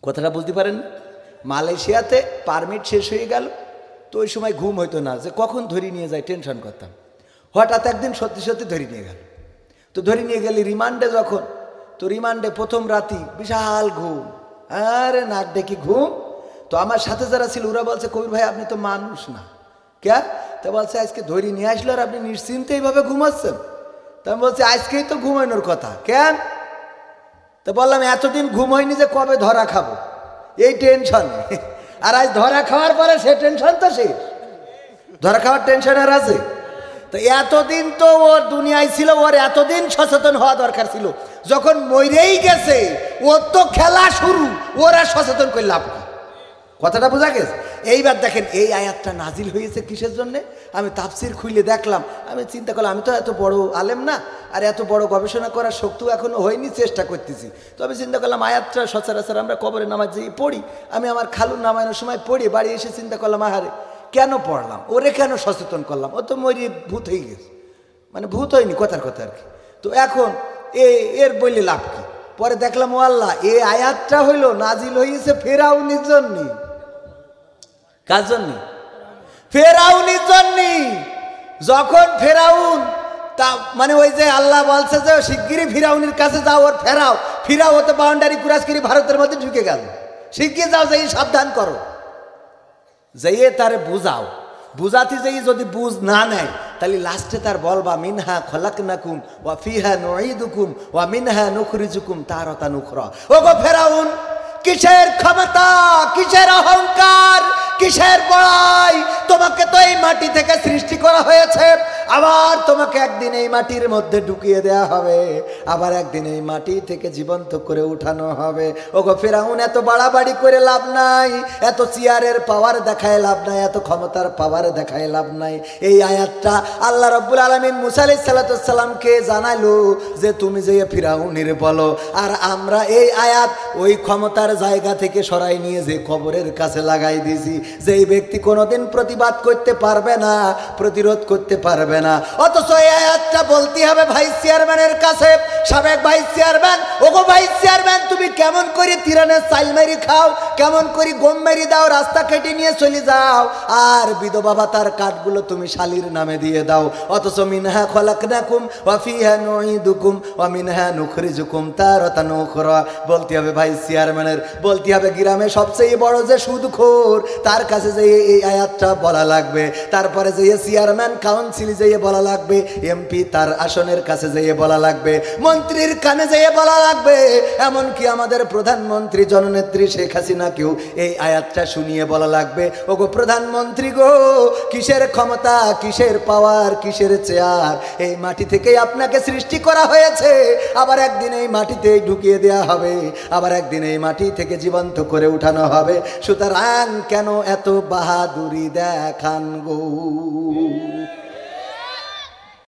কথাটা বুঝতে পারেন? মালয়েশিয়াতে পারমিট শেষ হয়ে গেল, তো ওই সময় ঘুম হইতো না যে কখন ধরে নিয়ে যায়, টেনশন করতাম। হঠাৎ একদিন সত্যি সত্যি ধরে নিয়ে গেল, তো ধরে নিয়ে গেলে রিমান্ডে যখন, তো রিমান্ডে প্রথম রাতি বিশাল ঘুম, আরে নাক ডেকে ঘুম। তো আমার সাথে যারা ছিল ওরা বলছে, কবির ভাই আপনি তো মানুষ না, কে? তো বলছে আজকে ধরে নিয়ে আসলো আর আপনি নিশ্চিন্তে এইভাবে ঘুমাচ্ছেন। তো আমি বলছি আজকেই তো ঘুমানোর কথা, কেন? তো বললাম এতদিন ঘুম হয়নি যে কবে ধরা খাবো, এই টেনশনে। আর আজ ধরা খাওয়ার পরে সে টেনশন তো শেষ, ধরা খাওয়ার টেনশন আর আছে। তো এতদিন তো ওর দুনিয়ায় ছিল, ওর এতদিন সচেতন হওয়া দরকার ছিল, যখন মরেই গেছে ওর তো খেলা শুরু, ওর আর সচেতন করে লাভ কি? কথাটা বোঝা গেছে? এইবার দেখেন এই আয়াতটা নাজিল হয়েছে কিসের জন্য? আমি তাফসির খুলে দেখলাম, আমি চিন্তা করলাম আমি তো এত বড় আলেম না, আর এত বড় গবেষণা করার শক্তি এখনো হয়নি, চেষ্টা করতেছি। তো আমি চিন্তা করলাম আয়াতটা সচরাচর আমরা কবরে নামাজ যেয়ে পড়ি, আমি আমার খালুর নামানোর সময় পড়ি, বাড়ি এসে চিন্তা করলাম আহারে কেন পড়লাম, ওরে কেন সচেতন করলাম, ও তো মরি ভূত হয়ে গেছে, মানে ভূত হয়নি কথার কথা আর কি। তো এখন এর বললে লাভ কি? পরে দেখলাম ও আল্লাহ, এই আয়াতটা হইল নাজিল হয়েছে ফেরাউনের জন্য। কার জন্য? ফেরাউনের জন্য। যখন ফেরাউন তা মানে ওই যে আল্লাহ বলছে যে শিগগিরই ফিরাউনের কাছে যাও, ওর ফেরাও, ফিরাও হতে বাউন্ডারি ক্রস করে ভারতের মধ্যে ঢুকে গেল, শিগগির যাও, যাই সাবধান করো, যাইয়ে তারে বুঝাও। বুঝাতে যাই যদি বুঝ না নেয় তাহলে লাস্টে তার বলবা মিনহা খলাকনাকুম ওয়া ফিহা নুঈদুকুম ওয়া মিনহা নুখরিজুকুম তারাতান উখরা। ওগো ফেরাউন, কিসের ক্ষমতা, কিসের অহংকার, কিসের বড়াই, তোমাকে তো এই মাটি থেকে সৃষ্টি করা হয়েছে, আবার তোমাকে একদিন এই মাটির মধ্যে ঢুকিয়ে দেয়া হবে, আবার একদিন এই মাটি থেকে জীবন্ত করে উঠানো হবে। ওগো ফিরআউন, এত বাড়াবাড়ি করে লাভ নাই, এত চেয়ারের পাওয়ার দেখায় লাভ নাই, এত ক্ষমতার পাওয়ার দেখায় লাভ নাই। এই আয়াতটা আল্লাহ রাব্বুল আলামিন মুসা আলাইহিস সালামকে জানালো যে তুমি যে ফিরআউনের বলো, আর আমরা এই আয়াত ওই ক্ষমতার জায়গা থেকে সরাই নিয়ে যে কবরের কাছে লাগাই দিয়েছি, যে এই ব্যক্তি কোনোদিন প্রতিবাদ করতে পারবে না, প্রতিরোধ করতে পারবে না। অথচ এই আয়াতটা বলতে হবে ভাইস চেয়ারম্যানের কাছে, সাবেক ভাইস চেয়ারম্যান, ওগো ভাইস চেয়ারম্যান, তুমি কেমন করে তিরানের চাইল মেরি খাও, কেমন করে গম মেরি দাও, রাস্তা কেটে নিয়ে চলে যাও, আর বিধবা ভাতার কাঠগুলো তুমি শালির নামে দিয়ে দাও। অথচ মিনহা খলাকনাকুম ওয়া ফিহা নুঈদুকুম ওয়া মিনহা নুখরিজুকুম তারাতান উখরা। বলতে হবে ভাইস চেয়ারম্যানের, বলতে হবে গ্রামে সবচেয়ে বড় যে সুদখোর তার কাছে যে এই আয়াতটা বলা লাগবে, তারপরে যে চেয়ারম্যান কাউন্সিল যেয়ে বলা লাগবে, এমপি তার আসনের কাছে যেয়ে বলা লাগবে, মন্ত্রীর কানে যেয়ে বলা লাগবে, এমনকি আমাদের প্রধানমন্ত্রী জননেত্রী শেখ হাসিনাকেও এই আয়াতটা শুনিয়ে বলা লাগবে, ওগো প্রধানমন্ত্রী গো, কিসের ক্ষমতা, কিসের পাওয়ার, কিসের চেয়ার, এই মাটি থেকেই আপনাকে সৃষ্টি করা হয়েছে, আবার একদিন এই মাটিতেই ঢুকিয়ে দেয়া হবে, আবার একদিন এই মাটি থেকে জীবন্ত করে উঠানো হবে। সুতরাং কেন এত বাহাদুরি দেখান গো?